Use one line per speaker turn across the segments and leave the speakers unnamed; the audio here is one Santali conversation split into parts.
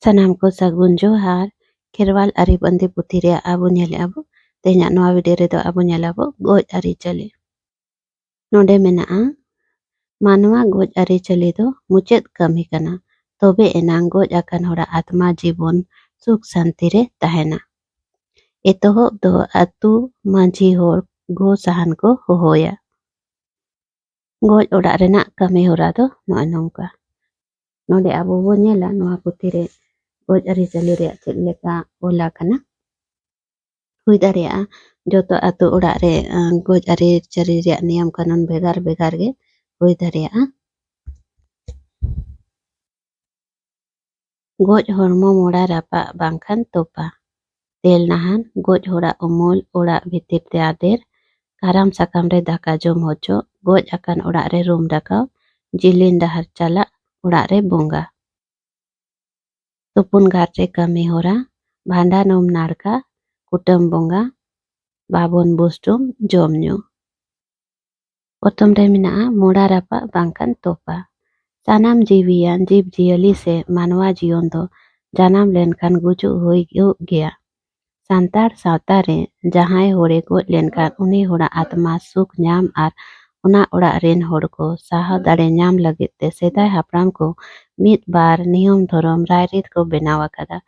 ᱥᱟᱱᱟᱢ ᱠᱚ ᱥᱟᱹᱜᱩᱱ ᱡᱚᱦᱟᱨ ᱠᱷᱮᱨᱣᱟᱞ ᱟᱹᱨᱤᱵᱟᱸᱫᱤ ᱯᱩᱛᱷᱤ ᱨᱮᱭᱟᱜ ᱟᱵᱚ ᱧᱮᱞᱮᱜᱼᱟ ᱵᱚ ᱛᱮᱦᱮᱧᱟᱜ ᱱᱚᱣᱟ ᱵᱷᱤᱰᱤᱭᱳ ᱨᱮᱫᱚ ᱟᱵᱚ ᱧᱮᱞᱟᱵᱚ ᱜᱚᱡ ᱟᱹᱨᱤᱪᱟᱹᱞᱤ᱾ ᱱᱚᱰᱮ ᱢᱮᱱᱟᱜᱼᱟ ᱢᱟᱱᱣᱟ ᱜᱚᱡ ᱟᱹᱨᱤᱪᱟᱹᱞᱤ ᱫᱚ ᱢᱩᱪᱟᱹᱫ ᱠᱟᱹᱢᱤ ᱠᱟᱱᱟ, ᱛᱚᱵᱮ ᱮᱱᱟᱝ ᱜᱚᱡ ᱟᱠᱟᱱ ᱦᱚᱲᱟᱜ ᱟᱛᱢᱟ ᱡᱤᱵᱚᱱ ᱥᱩᱠ ᱥᱟᱱᱛᱤ ᱨᱮ ᱛᱟᱦᱮᱱᱟ। ᱮᱛᱚᱦᱚᱵ ᱫᱚ ᱟᱹᱛᱩ ᱢᱟᱺᱡᱷᱤ ᱦᱚᱲ ᱜᱚ ᱥᱟᱦᱟᱱ ko ᱦᱚᱦᱚᱭᱟ। ᱜᱚᱡ ᱚᱲᱟᱜ ᱨᱮᱱᱟᱜ ᱠᱟᱹᱢᱤ ᱦᱚᱨᱟ ᱫᱚ ᱱᱚᱜᱼᱚᱭ ᱱᱚᱝᱠᱟ। ᱱᱚᱰᱮ ᱟᱵᱚ ᱵᱚ ᱧᱮᱞᱟ ᱱᱚᱣᱟ ᱯᱩᱛᱷᱤ ᱨᱮ ᱜᱚᱡ ᱟᱹᱨᱤᱪᱟᱹᱞᱤ ᱨᱮᱭᱟᱜ ᱪᱮᱫ ᱞᱮᱠᱟ ᱚᱞ ᱟᱠᱟᱱᱟ। ᱦᱩᱭ ᱫᱟᱲᱮᱭᱟᱜᱼᱟ ᱡᱚᱛᱚ ᱟᱹᱛᱩ ᱚᱲᱟᱜ ᱨᱮ ᱜᱚᱡ ᱟᱹᱨᱤᱪᱟᱹᱞᱤ ᱨᱮᱭᱟᱜ ᱱᱤᱭᱚᱢ ᱠᱟᱹᱱᱩᱱ ᱵᱷᱮᱜᱟᱨ ᱵᱷᱮᱜᱟᱨ ᱜᱮ ᱦᱩᱭ ᱫᱟᱲᱮᱭᱟᱜᱼᱟ। ᱜᱚᱡ ᱦᱚᱲᱢᱚ ᱢᱚᱲᱟ ᱨᱟᱯᱟᱜ ᱵᱟᱝᱠᱷᱟन ᱛᱚᱯᱟ, ᱛᱮᱞ ᱱᱟᱦᱟᱱ, ᱜᱚᱡ ᱦᱚᱲᱟᱜ ᱩᱢᱩᱞ ᱚᱲᱟᱜ ᱵᱷᱤᱛᱤᱨ ᱛᱮ ᱟᱫᱮᱨ, ᱠᱟᱨᱟᱢ ᱥᱟᱠᱟᱢ ᱨᱮ ᱫᱟᱠᱟ ᱡᱚᱢ ᱦᱚᱪᱚ, ᱜᱚᱡ ᱟᱠᱟᱱ ᱚᱲᱟᱜ ᱨᱮ ᱨᱩᱢ ᱰᱟᱠᱟᱣ, ᱡᱤᱞᱤᱧ ᱰᱟᱦᱟᱨ ᱪᱟᱞᱟᱜ, ᱚᱲᱟᱜ ᱨᱮ ᱵᱚᱸᱜᱟ। ᱛᱩᱯᱩᱱ ᱜᱷᱟᱴ ᱨᱮ ᱠᱟᱹᱢᱤ ᱦᱚᱨᱟ, ᱵᱷᱟᱸᱰᱟᱱ ᱩᱢ ᱱᱟᱲᱠᱟ, ᱠᱩᱴᱟᱹᱢ ᱵᱚᱸᱜᱟ, ᱵᱟᱵᱚᱱ ᱵᱩᱥᱴᱩᱢ ᱡᱚᱢ ᱧᱩ। ᱯᱨᱚᱛᱷᱚᱢ ᱨᱮ ᱢᱮᱱᱟᱜᱼᱟ ᱢᱚᱲᱟ ᱨᱟᱯᱟᱜ ᱵᱟᱝᱠᱷᱟन ᱛᱚᱯᱟ। ᱥᱟᱱᱟᱢ ᱡᱤᱣᱤᱭᱟᱱ ᱡᱤᱵᱽ ᱡᱤᱭᱟᱹᱞᱤ ᱥᱮ ᱢᱟᱱᱣᱟ ᱡᱤᱭᱚᱱ ᱫᱚ ᱡᱟᱱᱟᱢ ᱞᱮᱱᱠᱷᱟᱱ ᱜᱩᱡᱩᱜ ᱦᱩᱭᱩᱜ ᱜᱮᱭᱟ। ᱥᱟᱱᱛᱟᱲ ᱥᱟᱶᱛᱟ ᱨᱮ ᱡᱟᱦᱟᱸᱭ ᱦᱚᱲᱮ ᱜᱚᱡ ᱞᱮᱱᱠᱷᱟᱱ ᱩᱱᱤ ᱦᱚᱲᱟᱜ ᱟᱛᱢᱟ ᱥᱩᱠ ᱧᱟᱢ ᱟᱨ ᱚᱱᱟ ᱚᱲᱟᱜ ᱨᱮᱱ ᱦᱚᱲ ᱠᱚ ᱥᱟᱦᱟᱣ ᱫᱟᱲᱮ ᱧᱟᱢ ᱞᱟᱹᱜᱤᱫ ᱛᱮ ᱥᱮᱫᱟᱭ ᱦᱟᱯᱲᱟᱢ ᱠᱚ ᱢᱤᱫ ᱵᱟᱨ ᱱᱤᱭᱚᱢ ᱫᱷᱚᱨᱚᱢ ᱨᱟᱭᱨᱤᱛ ᱠᱚ ᱵᱮᱱᱟᱣ ᱟᱠᱟᱫᱟ।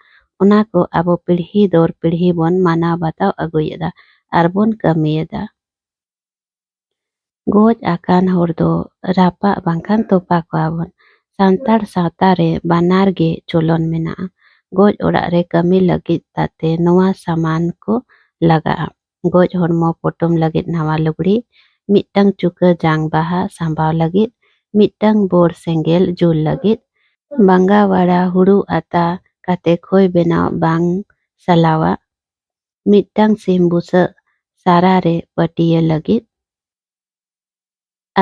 ᱚᱱᱟ ᱠᱚ ᱟᱵᱚ ᱯᱤᱲᱦᱤ ᱫᱚᱨ ᱯᱤᱲᱦᱤ ᱵᱚᱱ ᱢᱟᱱᱟᱣ ᱵᱟᱛᱟᱣ ᱟᱹᱜᱩᱭᱮᱫᱟ ᱟᱨ ᱵᱚᱱ ᱠᱟᱹᱢᱤᱭᱮᱫᱟ। ᱜᱚᱡ ᱟᱠᱟᱱ ᱦᱚᱲ ᱫᱚ ᱨᱟᱯᱟᱜ ᱵᱟᱝᱠᱷᱟन ᱛᱚᱯᱟ ᱠᱚᱣᱟ ᱵᱚᱱ। ᱥᱟᱱᱛᱟᱲ ᱥᱟᱶᱛᱟ ᱨᱮ ᱵᱟᱱᱟᱨ ᱜᱮ ᱪᱚᱞᱚᱱ ᱢᱮᱱᱟᱜᱼᱟ। ᱜᱚᱡ ᱚᱲᱟᱜ ᱨᱮ ᱠᱟᱹᱢᱤ ᱞᱟᱹᱜᱤᱫ ᱛᱟᱛᱮ ᱱᱚᱣᱟ ᱥᱟᱢᱟᱱ ᱠᱚ ᱞᱟᱜᱟᱜᱼᱟ। ᱜᱚᱡ ᱦᱚᱲᱢᱚ ᱯᱚᱴᱚᱢ ᱞᱟᱹᱜᱤᱫ ᱱᱟᱣᱟ ᱞᱩᱜᱽᱲᱤ, ᱢᱤᱫᱴᱟᱝ ᱪᱩᱠᱟᱹ ᱡᱟᱝ ᱵᱟᱦᱟ ᱥᱟᱢᱵᱟᱣ ᱞᱟᱹᱜᱤᱫ, ᱢᱤᱫᱴᱟᱝ ᱵᱳᱲ ᱥᱮᱸᱜᱮᱞ ᱡᱩᱞ ᱞᱟᱹᱜᱤᱫ, ᱵᱟᱸᱜᱟ ᱣᱟᱲᱟ ᱦᱩᱲᱩ ᱟᱛᱟ ᱠᱟᱛᱮ ᱠᱷᱚᱭ ᱵᱮᱱᱟᱣ ᱵᱟᱝ ᱥᱟᱞᱟᱣᱟᱜ, ᱢᱤᱫᱴᱟᱝ ᱥᱤᱢ ᱵᱩᱥᱟᱹᱜ ᱥᱟᱨᱟ ᱨᱮ ᱯᱟᱹᱴᱤᱭᱟᱹ ᱞᱟᱹᱜᱤᱫ,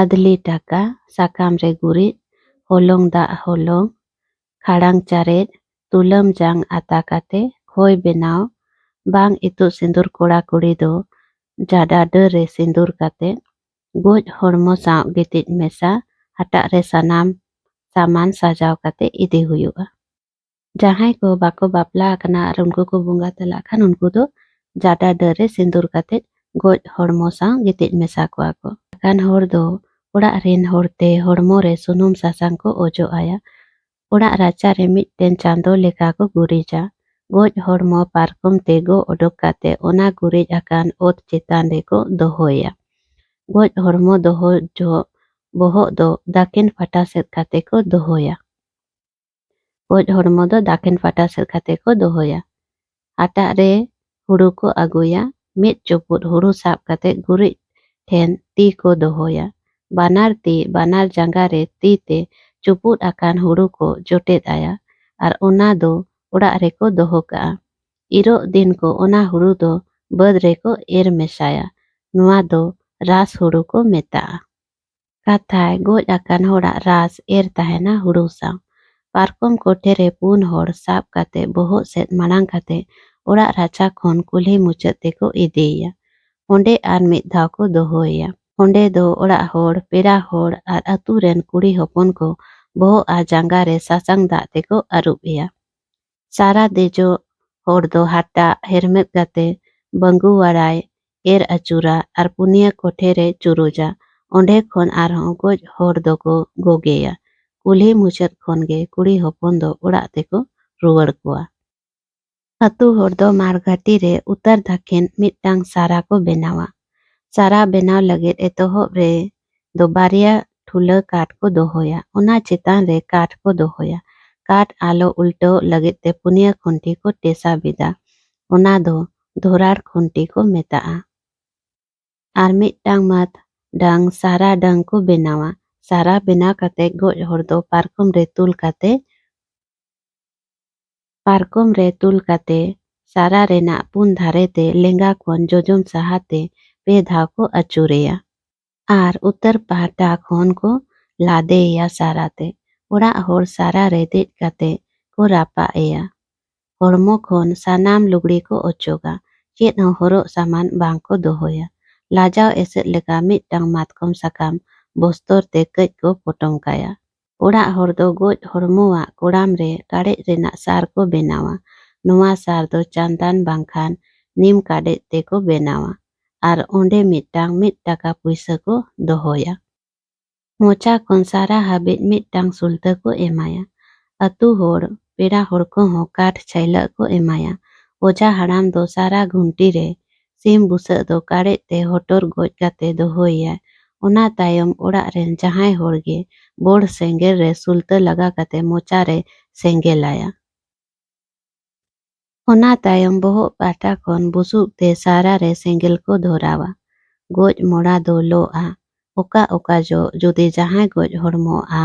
ᱟᱫᱽᱞᱤ ᱴᱟᱠᱟ, ᱥᱟᱠᱟᱢ ᱨᱮ ᱜᱩᱨᱤᱡ, ᱦᱚᱞᱚᱝ ᱫᱟᱜ ᱦᱚᱞᱚᱝ, ᱠᱷᱟᱲᱟᱝ ᱪᱟᱨᱮᱡ, ᱛᱩᱞᱟᱹᱢ ᱡᱟᱝ ᱟᱛᱟ ᱠᱟᱛᱮ ᱠᱷᱚᱭ ᱵᱮᱱᱟᱣ, ᱵᱟᱝ ᱤᱛᱩᱫ ᱥᱤᱸᱫᱩᱨ ᱠᱚᱲᱟ ᱠᱩᱲᱤ ᱫᱚ ᱡᱟᱰᱟ ᱰᱟᱹᱨ ᱨᱮ ᱥᱤᱸᱫᱩᱨ ᱠᱟᱛᱮ, ᱜᱚᱡ ᱦᱚᱲᱢᱚ ᱥᱟᱶ ᱜᱤᱛᱤᱡ ᱢᱮᱥᱟ, ᱦᱟᱴᱟᱜ ᱨᱮ ᱥᱟᱱᱟᱢ ᱥᱟᱢᱟᱱ ᱥᱟᱡᱟᱣ ᱠᱟᱛᱮ ᱤᱫᱤ ᱦᱩᱭᱩᱜᱼᱟ। ᱡᱟᱦᱟᱸᱭ ko bako bapla akana ar unku ko bunga talak khan unku do jada dar re sindur kate goj hormo saw gitij mesa kowa ko। kan hor do oড়ᱟᱜ ᱨᱮᱱ ᱦᱚᱲᱛᱮ ᱦᱚᱲᱢᱚ ᱨᱮ ᱥᱩᱱᱩᱢ ᱥᱟᱥᱟᱝ ᱠᱚ ᱚᱡᱚᱜ ᱟᱭᱟ। ᱚᱲᱟᱜ ᱨᱟᱪᱟ ᱨᱮ ᱢᱤᱫᱴᱮᱱ ᱪᱟᱸᱫᱳ ᱞᱮᱠᱟ ᱠᱚ ᱜᱩᱨᱤᱡᱟ। ᱜᱚᱡ ᱦᱚᱲᱢᱚ ᱯᱟᱨᱠᱚᱢ ᱛᱮ ᱜᱚᱜ ᱚᱰᱚᱠ ᱠᱟᱛᱮ ᱚᱱᱟ ᱜᱩᱨᱤᱡ ᱟᱠᱟᱱ ᱚᱛ ᱪᱮᱛᱟᱱ ᱨᱮᱠᱚ ᱫᱚᱦᱚᱭᱟ। ᱜᱚᱡ ᱦᱚᱲᱢᱚ ᱫᱚᱦᱚ ᱡᱚᱦᱚᱜ ᱵᱚᱦᱚᱜ ᱫᱚ ᱫᱟᱠᱤᱱ ᱯᱟᱦᱴᱟ ᱥᱮᱫ ᱠᱟᱛᱮ ᱠᱚ ᱫᱚᱦᱚᱭᱟ। ᱜᱚᱡ ᱦᱚᱲᱢᱚ ᱫᱚ ᱫᱟᱠᱤᱱ ᱯᱟᱦᱴᱟ ᱥᱮᱫ ᱠᱟᱛᱮ ko ᱫᱚᱦᱚᱭᱟ। ᱦᱟᱴᱟᱜ ᱨᱮ ᱦᱩᱲᱩ ᱠᱚ ᱟᱹᱜᱩᱭᱟ। ᱢᱤᱫ ᱪᱩᱯᱩᱫ ᱦᱩᱲᱩ ᱥᱟᱵ ᱠᱟᱛᱮ ᱜᱩᱨᱤᱡ ᱴᱷᱮᱱ ᱛᱤ ᱠᱚ ᱫᱚᱦᱚᱭᱟ। ᱵᱟᱱᱟᱨ ᱛᱤ ᱵᱟᱱᱟᱨ ᱡᱟᱸᱜᱟ ᱨᱮ ᱛᱤ te ᱪᱩᱯᱩᱫ ᱟᱠᱟᱱ ᱦᱩᱲᱩ ko ᱡᱚᱴᱮᱫ ᱟᱭᱟ ᱟᱨ ᱚᱱᱟ ᱫᱚ ᱚᱲᱟᱜ ᱨᱮᱠᱚ ᱫᱚᱦᱚ ᱠᱟᱜᱼᱟ। ᱤᱨᱚᱜ ᱫᱤᱱ ko ᱚᱱᱟ ᱦᱩᱲᱩ ᱫᱚ ᱵᱟᱹᱫᱽ ᱨᱮᱠᱚ ᱮᱨ ᱢᱮᱥᱟᱭᱟ। ᱱᱚᱣᱟ ᱫᱚ ᱨᱟᱥ ᱦᱩᱲᱩ ko ᱢᱮᱛᱟᱜᱼᱟ। ᱠᱟᱛᱷᱟᱭ ᱜᱚᱡ ᱟᱠᱟᱱ ᱦᱚᱲᱟᱜ ᱨᱟᱥ ᱮᱨ ᱛᱟᱦᱮᱱᱟ ᱦᱩᱲᱩ ᱥᱟᱶ। ᱯᱟᱨᱠᱚᱢ ᱠᱚᱴᱷᱮ ᱨᱮ ᱯᱩᱱ ᱦᱚᱲ ᱥᱟᱵ ᱠᱟᱛᱮ ᱵᱚᱦᱚᱜ ᱥᱮᱫ ᱢᱟᱲᱟᱝ ᱠᱟᱛᱮ ᱚᱲᱟᱜ ᱨᱟᱪᱟ ᱠᱷᱚᱱ ᱠᱩᱞᱦᱤ ᱢᱩᱪᱟᱹᱫ ᱛᱮᱠᱚ ᱤᱫᱤᱭᱮᱭᱟ। ᱚᱸᱰᱮ ᱟᱨ ᱢᱤᱫ ᱫᱷᱟᱣ ᱠᱚ ᱫᱚᱦᱚᱭᱮᱭᱟ। ᱚᱸᱰᱮ ᱫᱚ ᱚᱲᱟᱜ ᱦᱚᱲ, ᱯᱮᱲᱟ ᱦᱚᱲ ᱟᱨ ᱟᱹᱛᱩ ᱨᱮᱱ ᱠᱩᱲᱤ ᱦᱚᱯᱚᱱ ko ᱵᱚᱦᱚᱜ ᱟᱨ ᱡᱟᱸᱜᱟ ᱨᱮ ᱥᱟᱥᱟᱝ ᱫᱟᱜ ᱛᱮᱠᱚ ᱟᱹᱨᱩᱵ ᱮᱭᱟ। ᱥᱟᱨᱟ ᱫᱮᱡᱚᱜ ᱦᱚᱲ ᱫᱚ ᱦᱟᱴᱟᱜ ᱦᱮᱨᱢᱮᱫ ᱠᱟᱛᱮ ᱵᱟᱸᱜᱩ ᱣᱟᱲᱟᱭ ᱮᱨ ᱟᱹᱪᱩᱨᱟ ᱟᱨ ᱯᱩᱱᱭᱟᱹ ᱠᱚᱴᱷᱮ ᱨᱮ ᱪᱩᱨᱩᱡᱟ। ᱚᱸᱰᱮ ᱠᱷᱚᱱ ᱟᱨᱦᱚᱸ ᱜᱚᱡ ᱦᱚᱲ ᱫᱚᱠᱚ ᱜᱚᱜᱮᱭᱟ। ᱠᱩᱞᱦᱤ ᱢᱩᱪᱟᱹᱫ ᱠᱷᱚᱱ ᱜᱮ ᱠᱩᱲᱤ ᱦᱚᱯᱚᱱ ᱫᱚ ᱚᱲᱟᱜ ᱛᱮᱠᱚ ᱨᱩᱣᱟᱹᱲ ᱠᱚᱣᱟ। ᱟᱹᱛᱩ ᱦᱚᱲ ᱫᱚ ᱢᱟᱨᱜᱷᱟᱹᱴᱤ ᱨᱮ ᱩᱛᱛᱚᱨ ᱫᱟᱠᱷᱤᱱ ᱢᱤᱫᱴᱟᱝ ᱥᱟᱨᱟ ᱠᱚ ᱵᱮᱱᱟᱣᱟ। ᱥᱟᱨᱟ ᱵᱮᱱᱟᱣ ᱞᱟᱹᱜᱤᱫ ᱮᱛᱚᱦᱚᱵ ᱨᱮ ᱫᱚ ᱵᱟᱨᱭᱟ ᱴᱷᱩᱞᱟᱹ ᱠᱟᱴ ko ᱫᱚᱦᱚᱭᱟ। ᱚᱱᱟ ᱪᱮᱛᱟᱱ ᱨᱮ ᱠᱟᱴ ko ᱫᱚᱦᱚᱭᱟ। ᱠᱟᱴ ᱟᱞᱚ ᱩᱞᱴᱟᱹᱣ ᱞᱟᱹᱜᱤᱫ te ᱯᱩᱱᱭᱟᱹ ᱠᱷᱩᱱᱴᱤ ko ᱴᱮᱥᱟ ᱵᱤᱫᱟ। ᱚᱱᱟ ᱫᱚ ᱫᱷᱚᱨᱟᱲ ᱠᱷᱩᱱᱴᱤ ko ᱢᱮᱛᱟᱜᱼᱟ। ᱟᱨ ᱢᱤᱫᱴᱟᱝ ᱢᱟᱫ ᱰᱟᱝ ᱥᱟᱨᱟ ᱰᱟᱝ ko ᱵᱮᱱᱟᱣᱟ। ᱥᱟᱨᱟ ᱵᱮᱱᱟᱣ ᱠᱟᱛᱮ ᱜᱚᱡ ᱦᱚᱲ ᱫᱚ ᱯᱟᱨᱠᱚᱢ ᱨᱮ ᱛᱩᱞ ᱠᱟᱛᱮ ᱥᱟᱨᱟ ᱨᱮᱱᱟᱜ ᱯᱩᱱ ᱫᱷᱟᱨᱮ ᱛᱮ ᱞᱮᱸᱜᱟ ᱠᱷᱚᱱ ᱡᱚᱡᱚᱢ ᱥᱟᱦᱟ te ᱯᱮ ᱫᱷᱟᱣ ko ᱟᱹᱪᱩᱨᱮᱭᱟ। ᱟᱨ ᱩᱛᱛᱚᱨ ᱯᱟᱦᱴᱟ ᱠᱷᱚᱱ ko ᱞᱟᱫᱮᱭᱮᱭᱟ ᱥᱟᱨᱟ te। ᱚᱲᱟᱜ ᱦᱚᱲ ᱥᱟᱨᱟ ᱨᱮ ᱫᱮᱡ ᱠᱟᱛᱮ ko ᱨᱟᱯᱟᱜ ᱮᱭᱟ। ᱦᱚᱲᱢᱚ ᱠᱷᱚᱱ ᱥᱟᱱᱟᱢ ᱞᱩᱜᱽᱲᱤ ko ᱚᱪᱚᱜᱟ। ᱪᱮᱫ ᱦᱚᱸ ᱦᱚᱨᱚᱜ ᱥᱟᱢᱟᱱ ᱵᱟᱝ ko ᱫᱚᱦᱚᱭᱟ। ᱞᱟᱡᱟᱣ ᱮᱥᱮᱫ ᱞᱮᱠᱟ ᱢᱤᱫᱴᱟᱝ ᱢᱟᱛᱠᱚᱢ ᱥᱟᱠᱟᱢ ᱵᱚᱥᱛᱚᱨ te ᱠᱟᱹᱡ ko ᱯᱚᱴᱚᱢ ᱠᱟᱭᱟ। ᱚᱲᱟᱜ ᱦᱚᱲ ᱫᱚ ᱜᱚᱡ ᱦᱚᱲᱢᱚᱣᱟᱜ ᱠᱚᱲᱟᱢ ᱨᱮ ᱠᱟᱲᱮᱡ ᱨᱮᱱᱟᱜ ᱥᱟᱨ ᱠᱚ ᱵᱮᱱᱟᱣᱟ᱾ ᱱᱚᱣᱟ ᱥᱟᱨ ᱫᱚ ᱪᱟᱸᱫᱟᱱ ᱵᱟᱝᱠᱷᱟᱱ ᱱᱤᱢ ᱠᱟᱰᱮᱡ ᱛᱮᱠᱚ ᱵᱮᱱᱟᱣᱟ ᱟᱨ ᱚᱸᱰᱮ ᱢᱤᱫᱴᱟᱝ 1 ᱴᱟᱠᱟ ᱯᱩᱭᱥᱟᱹ ᱠᱚ ᱫᱚᱦᱚᱭᱟ᱾ ᱢᱚᱪᱟ ᱠᱷᱚᱱ ᱥᱟᱨᱟ ᱦᱟᱹᱵᱤᱡ ᱢᱤᱫᱴᱟᱝ ᱥᱩᱞᱛᱟᱹ ᱠᱚ ᱮᱢᱟᱭᱟ᱾ ᱟᱹᱛᱩ ᱦᱚᱲ, ᱯᱮᱲᱟ ᱦᱚᱲ ᱠᱚᱦᱚᱸ ᱠᱟᱴ ᱪᱷᱟᱹᱭᱞᱟᱹᱜ ᱠᱚ ᱮᱢᱟᱭᱟ᱾ ᱚᱡᱷᱟ ᱦᱟᱲᱟᱢ ᱫᱚ ᱥᱟᱨᱟ ᱜᱷᱩᱱᱴᱤ ᱨᱮ ᱥᱤᱢ ᱵᱩᱥᱟᱹᱜ ᱫᱚ ᱠᱟᱲᱮᱡ ᱛᱮ ᱦᱚᱴᱚᱨ ᱜᱚᱡ ᱠᱟᱛᱮ ᱫᱚᱦᱚᱭᱮᱭᱟ᱾ ᱚᱱᱟ ᱛᱟᱭᱚᱢ ᱚᱲᱟᱜ ᱨᱮᱱ ᱡᱟᱦᱟᱸᱭ ᱦᱚᱲ ᱜᱮ ᱵᱚᱲ ᱥᱮᱸᱜᱮᱞ ᱨᱮ ᱥᱩᱞᱛᱟᱹ ᱞᱟᱜᱟ ᱠᱟᱛᱮ ᱢᱚᱪᱟ ᱨᱮ ᱥᱮᱸᱜᱮᱞᱟᱭᱟ᱾ ᱚᱱᱟ ᱛᱟᱭᱚᱢ ᱵᱚᱦᱚᱜ ᱯᱟᱦᱴᱟ ᱠᱷᱚᱱ ᱵᱩᱥᱩᱵ ᱛᱮ ᱥᱟᱨᱟ ᱨᱮ ᱥᱮᱸᱜᱮᱞ ko ᱫᱷᱚᱨᱟᱣᱟ᱾ ᱜᱚᱡ ᱢᱚᱲᱟ ᱫᱚ ᱞᱚᱜᱼᱟ᱾ ᱚᱠᱟ ᱡᱚᱜ ᱡᱩᱫᱤ ᱡᱟᱦᱟᱸᱭ ᱜᱚᱡ ᱦᱚᱲᱢᱚᱜᱼᱟ,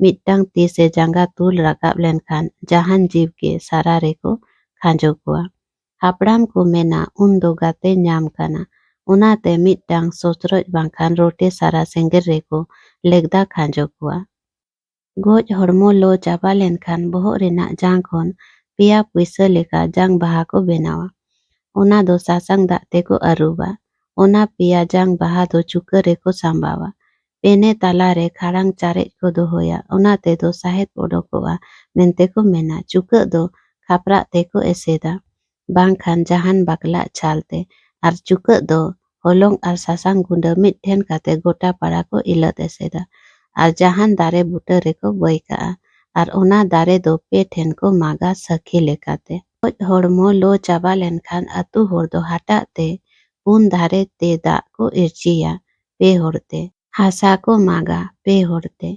ᱢᱤᱫᱴᱟᱝ ᱛᱤ ᱥᱮ ᱡᱟᱸᱜᱟ ᱛᱩᱞ ᱨᱟᱠᱟᱵ ᱞᱮᱱᱠᱷᱟᱱ ᱡᱟᱦᱟᱱ ᱡᱤᱵ ᱜᱮ ᱥᱟᱨᱟ ᱨᱮᱠᱚ ᱠᱷᱟᱸᱡᱚ ᱠᱚᱣᱟ᱾ ᱦᱟᱯᱲᱟᱢ ᱠᱚ ᱢᱮᱱᱟ ᱩᱱᱫᱚ ᱜᱟᱛᱮ ᱧᱟᱢ ᱠᱟᱱᱟ, ᱚᱱᱟᱛᱮ ᱢᱤᱫᱴᱟᱝ ᱥᱚᱪᱨᱚᱡ ᱵᱟᱝᱠᱷᱟᱱ ᱨᱚᱴᱮ ᱥᱟᱨᱟ ᱥᱮᱸᱜᱮᱞ ᱨᱮᱠᱚ ᱞᱮᱜᱫᱟ ᱠᱷᱟᱸᱡᱚ ᱠᱚᱣᱟ᱾ ᱜᱚᱡ ᱦᱚᱲᱢᱚ ᱞᱚ ᱪᱟᱵᱟ ᱞᱮᱱᱠᱷᱟᱱ ᱵᱚᱦᱚᱜ ᱨᱮᱱᱟᱜ ᱡᱟᱝ ᱠᱷᱚᱱ ᱯᱮᱭᱟ ᱯᱩᱭᱥᱟᱹ ᱞᱮᱠᱟ ᱡᱟᱝ ᱵᱟᱦᱟ ᱠᱚ ᱵᱮᱱᱟᱣᱟ᱾ ᱚᱱᱟ ᱫᱚ ᱥᱟᱥᱟᱝ ᱫᱟᱜ ᱛᱮᱠᱚ ᱟᱹᱨᱩᱵᱟ᱾ ᱚᱱᱟ ᱯᱮᱭᱟ ᱡᱟᱝ ᱵᱟᱦᱟ ᱫᱚ ᱪᱩᱠᱟᱹ ᱨᱮᱠᱚ ᱥᱟᱢᱵᱟᱣᱟ᱾ ᱯᱮᱱᱮ ᱛᱟᱞᱟᱨᱮ ᱠᱷᱟᱲᱟᱝ ᱪᱟᱨᱮᱡ ᱠᱚ ᱫᱚᱦᱚᱭᱟ᱾ ᱚᱱᱟ ᱛᱮᱫᱚ ᱥᱟᱦᱮᱫ ᱚᱰᱚᱠᱚᱜᱼᱟ ᱢᱮᱱᱛᱮ ᱠᱚ ᱢᱮᱱᱟ᱾ ᱪᱩᱠᱟᱹᱜ ᱫᱚ ᱠᱷᱟᱯᱨᱟᱜ ᱛᱮᱠᱚ ᱮᱥᱮᱫᱟ, ᱵᱟᱝᱠᱷᱟᱱ ᱡᱟᱦᱟᱱ ᱵᱟᱠᱞᱟᱜ ᱪᱷᱟᱞ ᱛᱮ, ᱟᱨ ᱪᱩᱠᱟᱹᱜ ᱫᱚ ᱦᱚᱞᱚᱝ ᱟᱨ ᱥᱟᱥᱟᱝ ᱜᱩᱸᱰᱟᱹ ᱢᱤᱫᱴᱷᱮᱱ ᱠᱟᱛᱮ ᱜᱚᱴᱟ ᱯᱟᱲᱟ ᱠᱚ ᱤᱞᱟᱹᱫ ᱮᱥᱮᱫᱟ ᱟᱨ ᱡᱟᱦᱟᱱ ᱫᱟᱨᱮ ᱵᱩᱴᱟᱹ ᱨᱮᱠᱚ ᱵᱟᱹᱭ ᱠᱟᱜᱼᱟ ᱟᱨ ᱚᱱᱟ ᱫᱟᱨᱮ ᱫᱚ ᱯᱮ ᱴᱷᱮᱱ ᱠᱚ ᱢᱟᱜᱟ ᱥᱟᱹᱠᱷᱤ ᱞᱮᱠᱟᱛᱮ᱾ ᱜᱚᱡ ᱦᱚᱲᱢᱚ ᱞᱚ ᱪᱟᱵᱟ ᱞᱮᱱᱠᱷᱟन ᱟᱹᱛᱩ ᱦᱚᱲ ᱫᱚ ᱦᱟᱴᱟᱜ ᱛᱮ ᱯᱩᱱ ᱫᱷᱟᱨᱮ ᱛᱮ ᱫᱟᱜ ᱠᱚ ᱤᱨᱪᱤᱭᱟ 2 ᱦᱚᱲᱛᱮ, ᱦᱟᱥᱟ ᱠᱚ ᱢᱟᱜᱟ 2 ᱦᱚᱲᱛᱮ,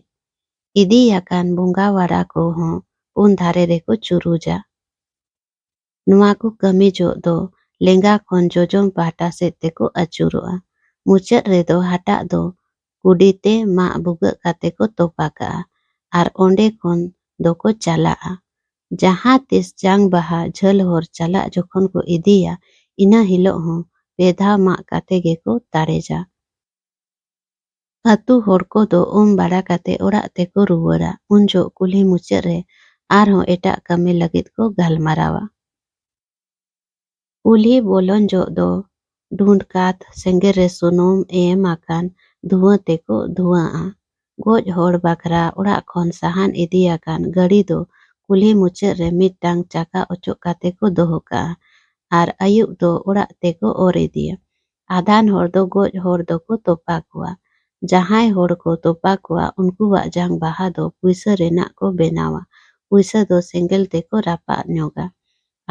ᱤᱫᱤᱭᱟᱠᱟᱱ ᱵᱚᱸᱜᱟ ᱣᱟᱲᱟ ᱠᱚᱦᱚᱸ ᱯᱩᱱ ᱫᱷᱟᱨᱮ ᱨᱮᱠᱚ ᱪᱩᱨᱩᱡᱟ᱾ ᱱᱚᱣᱟ ᱠᱚ ᱠᱟᱹᱢᱤ ᱡᱚᱜ ᱫᱚ ᱞᱮᱸᱜᱟ ᱠᱷᱚᱱ ᱡᱚᱡᱚᱢ ᱯᱟᱦᱴᱟ ᱥᱮᱫ ᱛᱮᱠᱚ ᱟᱹᱪᱩᱨᱚᱜᱼᱟ᱾ ᱢᱩᱪᱟᱹᱫ ᱨᱮᱫᱚ ᱦᱟᱴᱟᱜ ᱫᱚ ᱠᱩᱰᱤᱛᱮ ᱢᱟᱜ ᱵᱷᱩᱜᱟᱹᱜ ᱠᱟᱛᱮ ᱠᱚ ᱛᱚᱯᱟ ᱠᱟᱜᱼᱟ ᱟᱨ ᱚᱸᱰᱮ ᱠᱷᱚᱱ ᱫᱚᱠᱚ ᱪᱟᱞᱟᱜᱼᱟ᱾ ᱡᱟᱦᱟᱸ ᱛᱤᱥ ᱡᱟᱝ ᱵᱟᱦᱟ ᱡᱷᱟᱹᱞ ᱦᱚᱨ ᱪᱟᱞᱟᱜ ᱡᱚᱠᱷᱚᱱ ᱠᱚ ᱤᱫᱤᱭᱟ, ᱤᱱᱟᱹ ᱦᱤᱞᱳᱜ ᱦᱚᱸ 2 ᱫᱷᱟᱣ ᱢᱟᱜ ᱠᱟᱛᱮ ᱜᱮᱠᱚ ᱛᱟᱲᱮᱡᱟ᱾ ᱟᱹᱛᱩ ᱦᱚᱲ ᱠᱚᱫᱚ ᱵᱟᱲᱟ ᱠᱟᱛᱮ ᱚᱲᱟᱜ ᱛᱮᱠᱚ ᱨᱩᱣᱟᱹᱲᱟ᱾ ᱩᱱ ᱡᱚᱦᱚᱜ ᱠᱩᱞᱦᱤ ᱢᱩᱪᱟᱹᱫ ᱨᱮ ᱟᱨᱦᱚᱸ ᱮᱴᱟᱜ ᱠᱟᱹᱢᱤ ᱞᱟᱹᱜᱤᱫ ᱠᱚ ᱜᱟᱞᱢᱟᱨᱟᱣᱟ᱾ ᱠᱩᱞᱦᱤ ᱵᱚᱞᱚᱱ ᱡᱚᱜ ᱫᱚ ᱰᱩᱸᱰ ᱠᱟᱛ ᱥᱮᱸᱜᱮᱞ ᱨᱮ ᱥᱩᱱᱩᱢ ᱮᱢ ᱟᱠᱟᱱ ᱫᱷᱩᱶᱟᱹ ᱛᱮᱠᱚ ᱫᱷᱩᱶᱟᱹᱜᱼᱟ᱾ ᱜᱚᱡ ᱦᱚᱲ ᱵᱟᱠᱷᱨᱟ ᱚᱲᱟᱜ ᱠᱷᱚᱱ ᱥᱟᱦᱟᱱ ᱤᱫᱤᱭᱟᱠᱟᱱ ᱜᱟᱹᱰᱤ ᱫᱚ ᱠᱩᱞᱦᱤ ᱢᱩᱪᱟᱹᱫ ᱨᱮ ᱢᱤᱫᱴᱟᱝ ᱪᱟᱠᱟ ᱚᱪᱚᱜ ᱠᱟᱛᱮ ᱠᱚ ᱫᱚᱦᱚ ᱠᱟᱜᱼᱟ ᱟᱨ ᱟᱹᱭᱩᱵ ᱫᱚ ᱚᱲᱟᱜ ᱛᱮᱠᱚ ᱚᱨ ᱤᱫᱤᱭᱟ᱾ ᱟᱫᱷᱟᱱ hor ᱫᱚ ᱜᱚᱡ hor ᱫᱚᱠᱚ ᱛᱚᱯᱟ ᱠᱚᱣᱟ᱾ ᱡᱟᱦᱟᱸᱭ ᱦᱚᱲ ko ᱛᱚᱯᱟ ᱠᱚᱣᱟ ᱩᱱᱠᱩᱣᱟᱜ ᱡᱟᱝ ᱵᱟᱦᱟ ᱫᱚ ᱯᱩᱭᱥᱟᱹ ᱨᱮᱱᱟᱜ ko ᱵᱮᱱᱟᱣᱟ᱾ ᱯᱩᱭᱥᱟᱹ ᱫᱚ ᱥᱮᱸᱜᱮᱞ ᱛᱮᱠᱚ ᱨᱟᱯᱟᱜ ᱧᱚᱜᱟ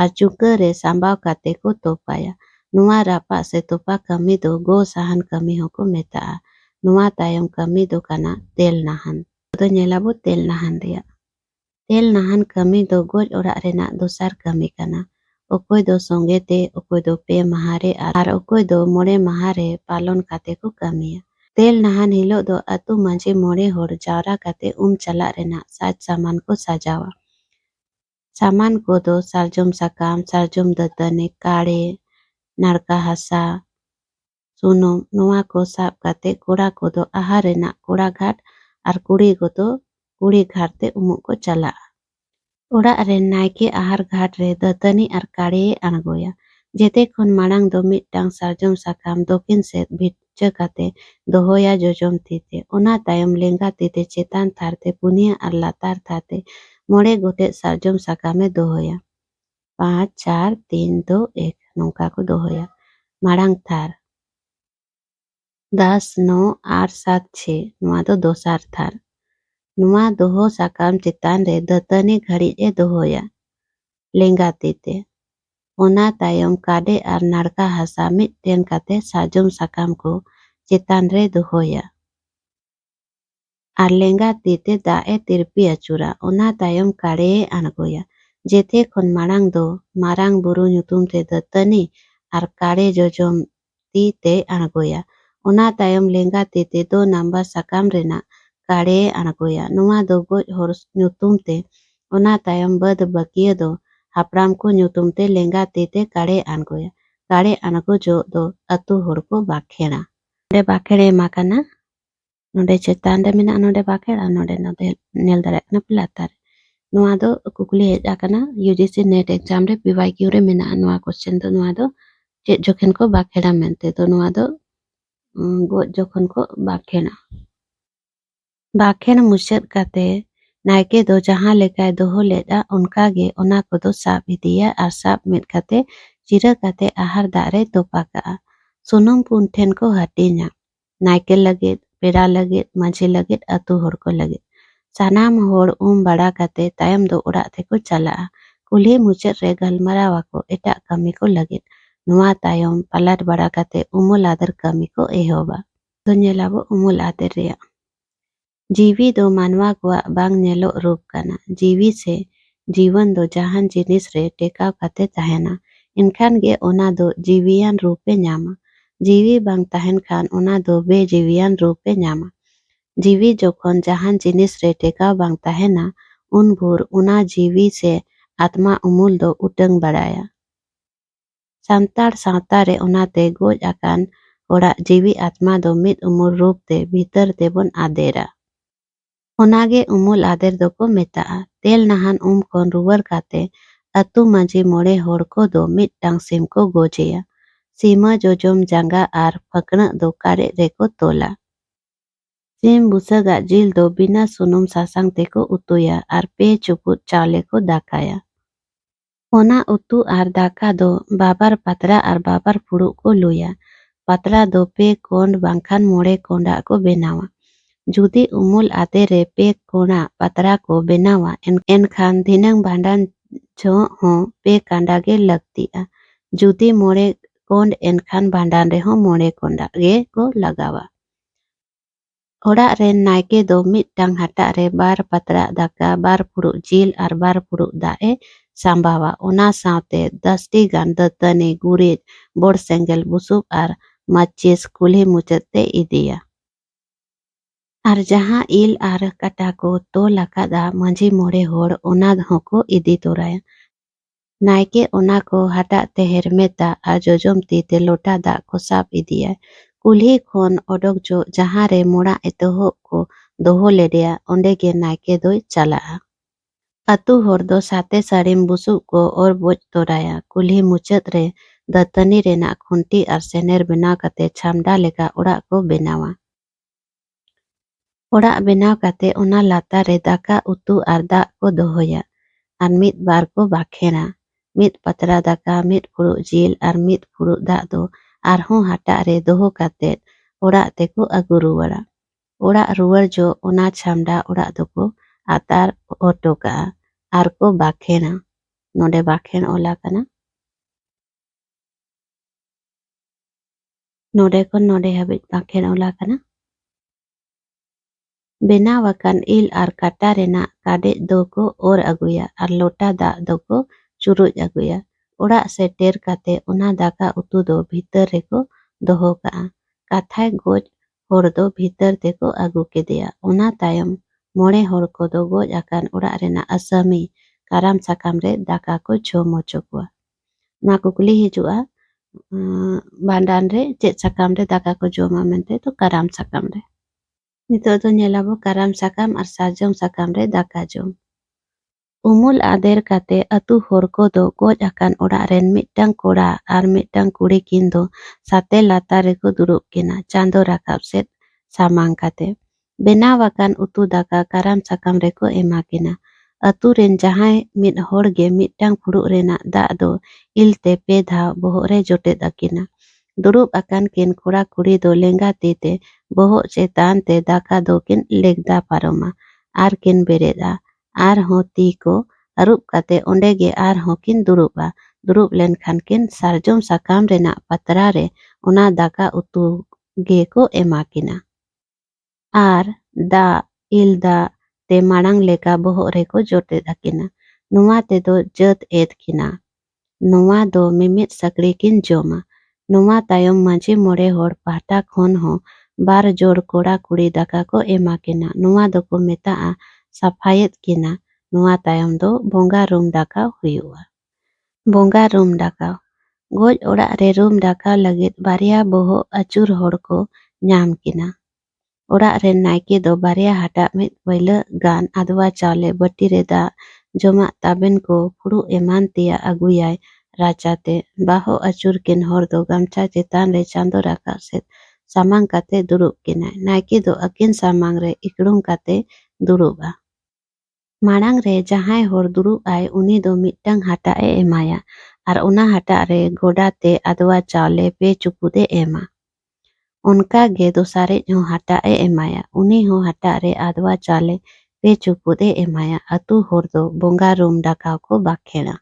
ᱟᱨ ᱪᱩᱠᱟᱹ ᱨᱮ ᱥᱟᱢᱵᱟᱣ ᱠᱟᱛᱮ ko ᱛᱚᱯᱟᱭᱟ᱾ ᱱᱚᱣᱟ ᱨᱟᱯᱟᱜ ᱥᱮ ᱛᱚᱯᱟ ᱠᱟᱹᱢᱤ ᱫᱚ ᱜᱚ ᱥᱟᱦᱟᱱ ᱠᱟᱹᱢᱤ ᱦᱚᱸᱠᱚ ᱢᱮᱛᱟᱜᱼᱟ᱾ ᱱᱚᱣᱟ ᱛᱟᱭᱚᱢ ᱠᱟᱹᱢᱤ ᱫᱚ ᱠᱟᱱᱟ ᱛᱮᱞ ᱱᱟᱦᱟᱱ᱾ ᱟᱫᱚ ᱧᱮᱞᱟᱵᱚ ᱛᱮᱞ ᱱᱟᱦᱟᱱ ᱨᱮᱭᱟᱜ᱾ ᱛᱮᱞ ᱱᱟᱦᱟᱱ ᱠᱟᱹᱢᱤ ᱫᱚ ᱜᱚᱡ ᱚᱲᱟᱜ ᱨᱮᱱᱟᱜ ᱫᱚᱥᱟᱨ ᱠᱟᱹᱢᱤ ᱠᱟᱱᱟ᱾ ᱚᱠᱚᱭ ᱫᱚ ᱥᱚᱸᱜᱮ ᱛᱮ, ᱚᱠᱚᱭ ᱫᱚ 2 ᱢᱟᱦᱟ ᱨᱮ ᱟᱨ ᱚᱠᱚᱭ ᱫᱚ 5 ᱢᱟᱦᱟ ᱨᱮ ᱯᱟᱞᱚᱱ ᱠᱟᱛᱮ ᱠᱚ ᱠᱟᱹᱢᱤᱭᱟ᱾ ᱛᱮᱞ ᱱᱟᱦᱟᱱ ᱦᱤᱞᱳᱜ ᱫᱚ ᱟᱹᱛᱩ ᱢᱟᱺᱡᱷᱤ 5 hor ᱡᱟᱣᱨᱟ ᱠᱟᱛᱮ ᱪᱟᱞᱟᱜ ᱨᱮᱱᱟᱜ ᱥᱟᱡ ᱥᱟᱢᱟᱱ ko ᱥᱟᱡᱟᱣᱟ᱾ ᱥᱟᱢᱟᱱ ᱠᱚᱫᱚ ᱥᱟᱨᱡᱚᱢ ᱥᱟᱠᱟᱢ, ᱥᱟᱨᱡᱚᱢ ᱫᱟᱹᱛᱟᱹᱱᱤ, ᱠᱟᱲᱮ, ᱱᱟᱲᱠᱟ ᱦᱟᱥᱟ, ᱥᱩᱱᱩᱢ ᱱᱚᱣᱟ ko ᱥᱟᱵ ᱠᱟᱛᱮ ᱠᱚᱲᱟ ᱠᱚᱫᱚ ᱟᱦᱟᱨ ᱨᱮᱱᱟᱜ ᱠᱚᱲᱟ ᱜᱷᱟᱴ ᱟᱨ ᱠᱩᱲᱤ ᱠᱚᱫᱚ ᱠᱩᱲᱤ ᱜᱷᱟᱴ ᱛᱮ ᱩᱢᱩᱜ ko ᱪᱟᱞᱟᱜᱼᱟ᱾ ᱚᱲᱟᱜ ᱨᱮᱱ ᱱᱟᱭᱠᱮ ᱟᱦᱟᱨ ᱜᱷᱟᱴ ᱨᱮ ᱫᱟᱹᱛᱟᱹᱱᱤ ᱟᱨ ᱠᱟᱲᱮᱭ ᱟᱬᱜᱚᱭᱟ᱾ ᱡᱮᱛᱮ ᱠᱷᱚᱱ ᱢᱟᱲᱟᱝ ᱫᱚ ᱢᱤᱫᱴᱟᱝ ᱥᱟᱨᱡᱚᱢ ᱥᱟᱠᱟᱢ ᱫᱚᱠᱷᱤᱱ ᱥᱮᱫ ᱵᱷᱤᱪᱟᱹ ᱠᱟᱛᱮ ᱫᱚᱦᱚᱭᱟ ᱡᱚᱡᱚᱢ ᱛᱤᱛᱮ᱾ ᱚᱱᱟ ᱛᱟᱭᱚᱢ ᱞᱮᱸᱜᱟ ᱛᱤᱛᱮ ᱪᱮᱛᱟᱱ ᱛᱷᱟᱨ ᱛᱮ ᱯᱩᱱᱭᱟᱹ ᱟᱨ ᱞᱟᱛᱟᱨ ᱛᱷᱟᱨ ᱛᱮ 5 ᱜᱚᱴᱮᱡ ᱥᱟᱨᱡᱚᱢ ᱥᱟᱠᱟᱢᱮ ᱫᱚᱦᱚᱭᱟ᱾ 5, 4, 3, 2, 1 ᱱᱚᱝᱠᱟ ko ᱫᱚᱦᱚᱭᱟ᱾ ᱢᱟᱲᱟᱝ ᱛᱷᱟᱨ 10, 9, 8, 7, 6 ᱱᱚᱣᱟ ᱫᱚ ᱫᱚᱥᱟᱨ ᱛᱷᱟᱨ᱾ ᱱᱚᱣᱟ ᱫᱚᱦᱚ ᱥᱟᱠᱟᱢ ᱪᱮᱛᱟᱱ ᱨᱮ ᱫᱟᱹᱛᱟᱹᱱᱤ ᱜᱷᱟᱹᱲᱤᱡ ᱮ ᱫᱚᱦᱚᱭᱟ ᱞᱮᱸᱜᱟ ᱛᱤᱛᱮ᱾ ᱚᱱᱟ ᱛᱟᱭᱚᱢ ᱠᱟᱰᱮ ᱟᱨ ᱱᱟᱲᱠᱟ ᱦᱟᱥᱟ ᱢᱤᱫᱴᱮᱱ ᱠᱟᱛᱮ ᱥᱟᱨᱡᱚᱢ ᱥᱟᱠᱟᱢ ko ᱪᱮᱛᱟᱱ ᱨᱮᱭ ᱫᱚᱦᱚᱭᱟ ᱟᱨ ᱞᱮᱸᱜᱟ ᱛᱤᱛᱮ ᱫᱟᱜ ᱮ ᱛᱤᱨᱯᱤ ᱟᱹᱪᱩᱨᱟ᱾ ᱚᱱᱟ ᱛᱟᱭᱚᱢ ᱠᱟᱲᱮᱭ ᱟᱬᱜᱚᱭᱟ᱾ ᱡᱮᱛᱮ ᱠᱷᱚᱱ ᱢᱟᱲᱟᱝ ᱫᱚ ᱢᱟᱨᱟᱝ ᱵᱩᱨᱩ ᱧᱩᱛᱩᱢ ᱛᱮ ᱫᱟᱹᱛᱟᱹᱱᱤ ᱟᱨ ᱠᱟᱲᱮ ᱡᱚᱡᱚᱢ ᱛᱤ ᱛᱮᱭ ᱟᱬᱜᱚᱭᱟ᱾ ᱚᱱᱟ ᱛᱟᱭᱚᱢ ᱞᱮᱸᱜᱟ ᱛᱤᱛᱮ 2 ᱱᱟᱢᱵᱟᱨ ᱥᱟᱠᱟᱢ ᱨᱮᱱᱟᱜ ᱠᱟᱲᱮᱭ ᱟᱬᱜᱚᱭᱟ᱾ ᱱᱚᱣᱟ ᱫᱚ ᱜᱚᱡ hor ᱧᱩᱛᱩᱢ ᱛᱮ᱾ ᱚᱱᱟ ᱛᱟᱭᱚᱢ ᱵᱟᱹᱫ ᱵᱟᱹᱠᱤᱭᱟᱹ ᱫᱚ ᱦᱟᱯᱲᱟᱢ ko ᱧᱩᱛᱩᱢ ᱛᱮ ᱞᱮᱸᱜᱟ ᱛᱤᱛᱮ ᱠᱟᱲᱮᱭ ᱟᱬᱜᱚᱭᱟ᱾ ᱠᱟᱲᱮ ᱟᱬᱜᱚ ᱡᱚᱜ ᱫᱚ ᱟᱹᱛᱩ ᱦᱚᱲ ko ᱵᱟᱠᱷᱮᱲᱟ᱾ ᱱᱚᱰᱮ ᱵᱟᱠᱷᱮᱲ ᱮᱢ ᱟᱠᱟᱱᱟ, ᱱᱚᱰᱮ ᱪᱮᱛᱟᱱ ᱨᱮ ᱢᱮᱱᱟᱜᱼᱟ ᱱᱚᱰᱮ ᱵᱟᱠᱷᱮᱲ ᱟᱨ ᱱᱚᱰᱮ ᱧᱮᱞ ᱫᱟᱲᱮᱭᱟᱜ ᱠᱟᱱᱟ ᱯᱮ ᱞᱟᱛᱟᱨ ᱨᱮ᱾ ᱱᱚᱣᱟ ᱫᱚ ᱠᱩᱠᱞᱤ ᱦᱮᱡ ᱟᱠᱟᱱᱟ UGC NET exam ᱨᱮ PYQ ᱨᱮ ᱢᱮᱱᱟᱜᱼᱟ ᱱᱚᱣᱟ question ᱫᱚ᱾ ᱱᱚᱣᱟ ᱫᱚ ᱪᱮᱫ ᱡᱚᱠᱷᱮᱱ ko ᱵᱟᱠᱷᱮᱲᱟ ᱢᱮᱱᱛᱮ᱾ ᱫᱚ ᱱᱚᱣᱟ ᱫᱚ ᱜᱚᱡ ᱡᱚᱠᱷᱚᱱ ko ᱵᱟᱠᱷᱮᱲᱟ᱾ ᱵᱟᱠᱷᱮᱬ ᱢᱩᱪᱟᱹᱫ ᱠᱟᱛᱮ ᱱᱟᱭᱠᱮ ᱫᱚ ᱡᱟᱦᱟᱸ ᱞᱮᱠᱟᱭ ᱫᱚᱦᱚ ᱞᱮᱫᱼᱟ ᱚᱱᱠᱟᱜᱮ ᱚᱱᱟ ᱠᱚᱫᱚ ᱥᱟᱵ ᱤᱫᱤᱭᱟ ᱟᱨ ᱥᱟᱵ ᱢᱤᱫ ᱠᱟᱛᱮ ᱪᱤᱨᱟᱹ ᱠᱟᱛᱮ ᱟᱦᱟᱨ ᱫᱟᱜ ᱨᱮ ᱛᱚᱯᱟ ᱠᱟᱜᱼᱟ᱾ ᱥᱩᱱᱩᱢ 4 ᱴᱷᱮᱱ ᱠᱚ ᱦᱟᱹᱴᱤᱧᱟ, ᱱᱟᱭᱠᱮ ᱞᱟᱹᱜᱤᱫ, ᱯᱮᱲᱟ ᱞᱟᱹᱜᱤᱫ, ᱢᱟᱺᱡᱷᱤ ᱞᱟᱹᱜᱤᱫ, ᱟᱹᱛᱩ ᱦᱚᱲ ᱠᱚ ᱞᱟᱹᱜᱤᱫ᱾ ᱥᱟᱱᱟᱢ ᱦᱚᱲ ᱵᱟᱲᱟ ᱠᱟᱛᱮ ᱛᱟᱭᱚᱢ ᱫᱚ ᱚᱲᱟᱜ ᱛᱮᱠᱚ ᱪᱟᱞᱟᱜᱼᱟ᱾ ᱠᱩᱞᱦᱤ ᱢᱩᱪᱟᱹᱫ ᱨᱮ ᱜᱟᱞᱢᱟᱨᱟᱣ ᱟᱠᱚ ᱮᱴᱟᱜ ᱠᱟᱹᱢᱤ ko ᱞᱟᱹᱜᱤᱫ᱾ ᱱᱚᱣᱟ ᱛᱟᱭᱚᱢ ᱯᱟᱞᱟᱴ ᱵᱟᱲᱟ ᱠᱟᱛᱮ ᱩᱢᱩᱞ ᱟᱫᱮᱨ ᱠᱟᱹᱢᱤ ko ᱮᱦᱚᱵᱟ᱾ ᱫᱚ ᱧᱮᱞᱟᱵᱚ ᱩᱢᱩᱞ ᱟᱫᱮᱨ ᱨᱮᱭᱟᱜ᱾ ᱡᱤᱣᱤ ᱫᱚ ᱢᱟᱱᱣᱟ ᱠᱚᱣᱟᱜ ᱵᱟᱝ ᱧᱮᱞᱚᱜ ᱨᱩᱯ ᱠᱟᱱᱟ᱾ ᱡᱤᱣᱤ ᱥᱮ ᱡᱤᱣᱚᱱ ᱫᱚ ᱡᱟᱦᱟᱱ ᱡᱤᱱᱤᱥ ᱨᱮ ᱴᱮᱠᱟᱣ ᱠᱟᱛᱮ ᱛᱟᱦᱮᱱᱟ, ᱮᱱᱠᱷᱟᱱ ᱜᱮ ᱚᱱᱟ ᱫᱚ ᱡᱤᱣᱤᱭᱟᱱ ᱨᱩᱯᱮ ᱧᱟᱢᱟ᱾ ᱡᱤᱣᱤ ᱵᱟᱝ ᱛᱟᱦᱮᱱ ᱠᱷᱟᱱ ᱚᱱᱟ ᱫᱚ ᱵᱮᱡᱤᱣᱤᱭᱟᱱ ᱨᱩᱯᱮ ᱧᱟᱢᱟ᱾ ᱡᱤᱣᱤ ᱡᱚᱠᱷᱚᱱ ᱡᱟᱦᱟᱱ ᱡᱤᱱᱤस ᱨᱮ ᱴᱮᱠᱟᱣ ᱵᱟᱝ ᱛᱟᱦᱮᱱᱟ, उन भोर उना जीवी से आत्मा उमुल दो उटंग बड़ाया। सान्ताड़ सावता रे उनाते गोज आकान होड़ा जीवी आत्मा दो मिद उमुल रूप ते भीतर ते बन आदेरा। ओनागे उमुल आदेर दो को मेता तेल नहान कोन रुवर काते अतु मांझी मोड़े होड़ को दो मिद टांग सिम को गोजेया। सीमा जोजोम जांगा आर फकना दो कारे रे को तोला। सिम बुसगा जिल दो बिना सुनुम सासांग ते को उतुया आर पे चुपुत चावले को दाकाया। ओना उतु आर दाका दो बाबर पतरा आर बाबर फुड़ू को लुया। पतरा दो पे कोंड बांखान मोड़े कोंडा को बेनावा। जुदी उमुल आते रे पे कोना पतरा को बेनावा एनखान धिनंग भांडान जो हो पे कांडा गे लगतिया। जुदी मोड़े कोंड एनखान भांडान रे हो मोड़े कोंडा गे को लगावा। ओड़ा रे नायके दो मिदटांग हाटा रे बार पतरा दाका, बार फुड़ू जिल आर बार फुड़ू दाए सांबावा। ओना सावते 10टी गान दतनी गुरिज बोड़ सेंगेल बुसुब आर माचिस कुल्ही मुचते इदिया। आर जहाँ इल आर काटा को तोल आकादा मांझी मोड़े होड़ ओना होको इदी तोराया। नायके ओना को हाटा ते हेरमेता आर जोजोम ती ते लोटा दा को साब इदिया। कुल्ही खोन ओडोक जो जहाँ रे मोड़ा एतोहब को दोहो लेडिया ओंडे गे नायके दोय चलाआ। अतु होड़ दो साते साड़ीम बुसुब को और बोझ तोराया। कुल्ही मुचत रे दतनी रेना खुंटी आर सेनेर बेनाव काते छामडा लेका ओड़ा को बेनावा। ओड़ा बेनाव काते ओना लाता रे दाका उतु आर दा को दोहोया आर मिद बार को बाखेना। मिद पतरा दाका, मिद फुड़ू जिल आर मिद फुड़ू दा दो आरहों हाटा रे दोहो काते ओड़ा तेको अगु रुवाड़ा। ओड़ा रुवर जो ओना छामडा ओड़ा दोको आतार ओटोका आर को बाखेना। नोडे बाखेन ओला कना। नोडे को नोडे हाबिज बाखेन ओला कना। बेनावाकान इल आर काटा रेना काडे दो को और अगुया आर लोटा दा दो को चुरुज अगुया। ओड़ा से टेर काते ओना दाका उतु दो भीतर रे को दोहो काआ। काथाय गोज होड़ दो भीतर ते को अगु केदेया। ओना तायम मोड़े होड़ को दो गोज आकान ओड़ा रेना असामी काराम साकाम रे दाका को जोम होचो कोआ। ना कुकली हिजुआ भांडान रे चेत साकाम रे दाका को जोमा मेंते तो काराम साकाम रे। नितो दो नेलाबो काराम साकाम आर सारजम साकाम रे दाका जोम। उमुल आदेर काते अतु होड़ को दो गोज आकान ओड़ा रेन मिदटांग कोड़ा आर मिदटांग कुड़ी किन दो साते लाता रे को दुरुब किना चांदो राकाब सेत सामांग काते। बेनाव आकान उतु दाका काराम साकाम रे को एमा किना। अतु रेन जहां मिद होड़ गे मिदटांग फुड़ू रेना दा दो इल ते पे धाव बोहो रे जोटेद अकिना। दुरुब आकान किन कोड़ा कुड़ी दो लेंगा तीते बोहो चेतान ते दाका दो किन लेगदा पारोमा आर किन बेरेदा आर हो ती को अरुप काते ओंडे गे आर हो किन दुरुबा। दुरुब लेन खान किन सारजोम साकाम रेना पतरा रे ओना दाका उतु गे को एमा किना। आर दा इल दा ते माड़ांग लेका बोहो रे को जोटेद अकिना। नुआ ते दो जत एद किना। नुआ दो मिमित सकड़ी किन जोमा। नुआ तायम मांझी मोड़े होड़ पाहटा खोन हो बार जोड़ कोड़ा कुड़ी दाका को एमा किना। नुआ दो को मेता सफायत किना। नुआ तायम दो बोंगा रूम दाका हुआ। बोंगा रूम दाका गोज ओड़ा रे रूम दाका लगित बारिया बोहो अचूर होड़ को नाम किना। ओड़ा रे नायके दो बारिया हाटा मिद पहले गान अदवा चावले बटी रे दा जोमा ताबेन को फुड़ू एमान तिया अगुयाय राचाते बाहो अचूर किन होड़ दो गमछा चेतान रे चांदो राका से samang kate durub kinai. Naike do akin samang re ikdum kate duruba. Marang re jahai hor durub ai uni do mittang hatak e emaya ar ona hatak re goda te adwa chawle pe chuput e ema. Onka ge dosarij ho hatak e emaya. Uni ho hatak re adwa chawle pe chuput e emaya. Atu hor do bonga rum dakaw ko bakhena.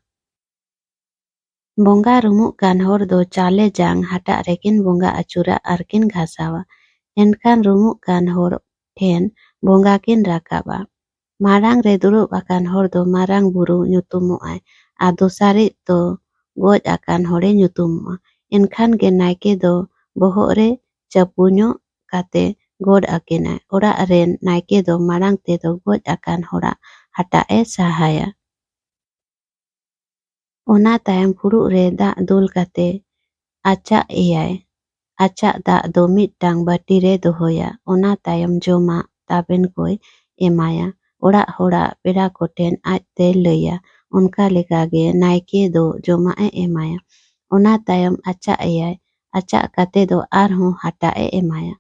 Bonga rumuk kan hor do chawle jang hatak rekin bonga acura arkin ghasawa. Enkan rumuk kan hor ten bonga kin rakaba. Marang re durub akan hor do marang buru nyutumoai. Ar dosarij do goj akan hore nyutumoa. Enkan ge naike do bohok re chapunyo kate god akinai. Orak ren naike do marang te do goj akan horak hatak e sahaya. Ona tayam furuk re dak dul kate acak eyai. Acak dak do mittang bati re dohoya. Ona tayam jomak taben koi emaya. Orak horak pera koten aj te laya. Onka leka ge naike do jomak e emaya. Ona tayam acak eyai. Acak kate do arhon hatak e emaya.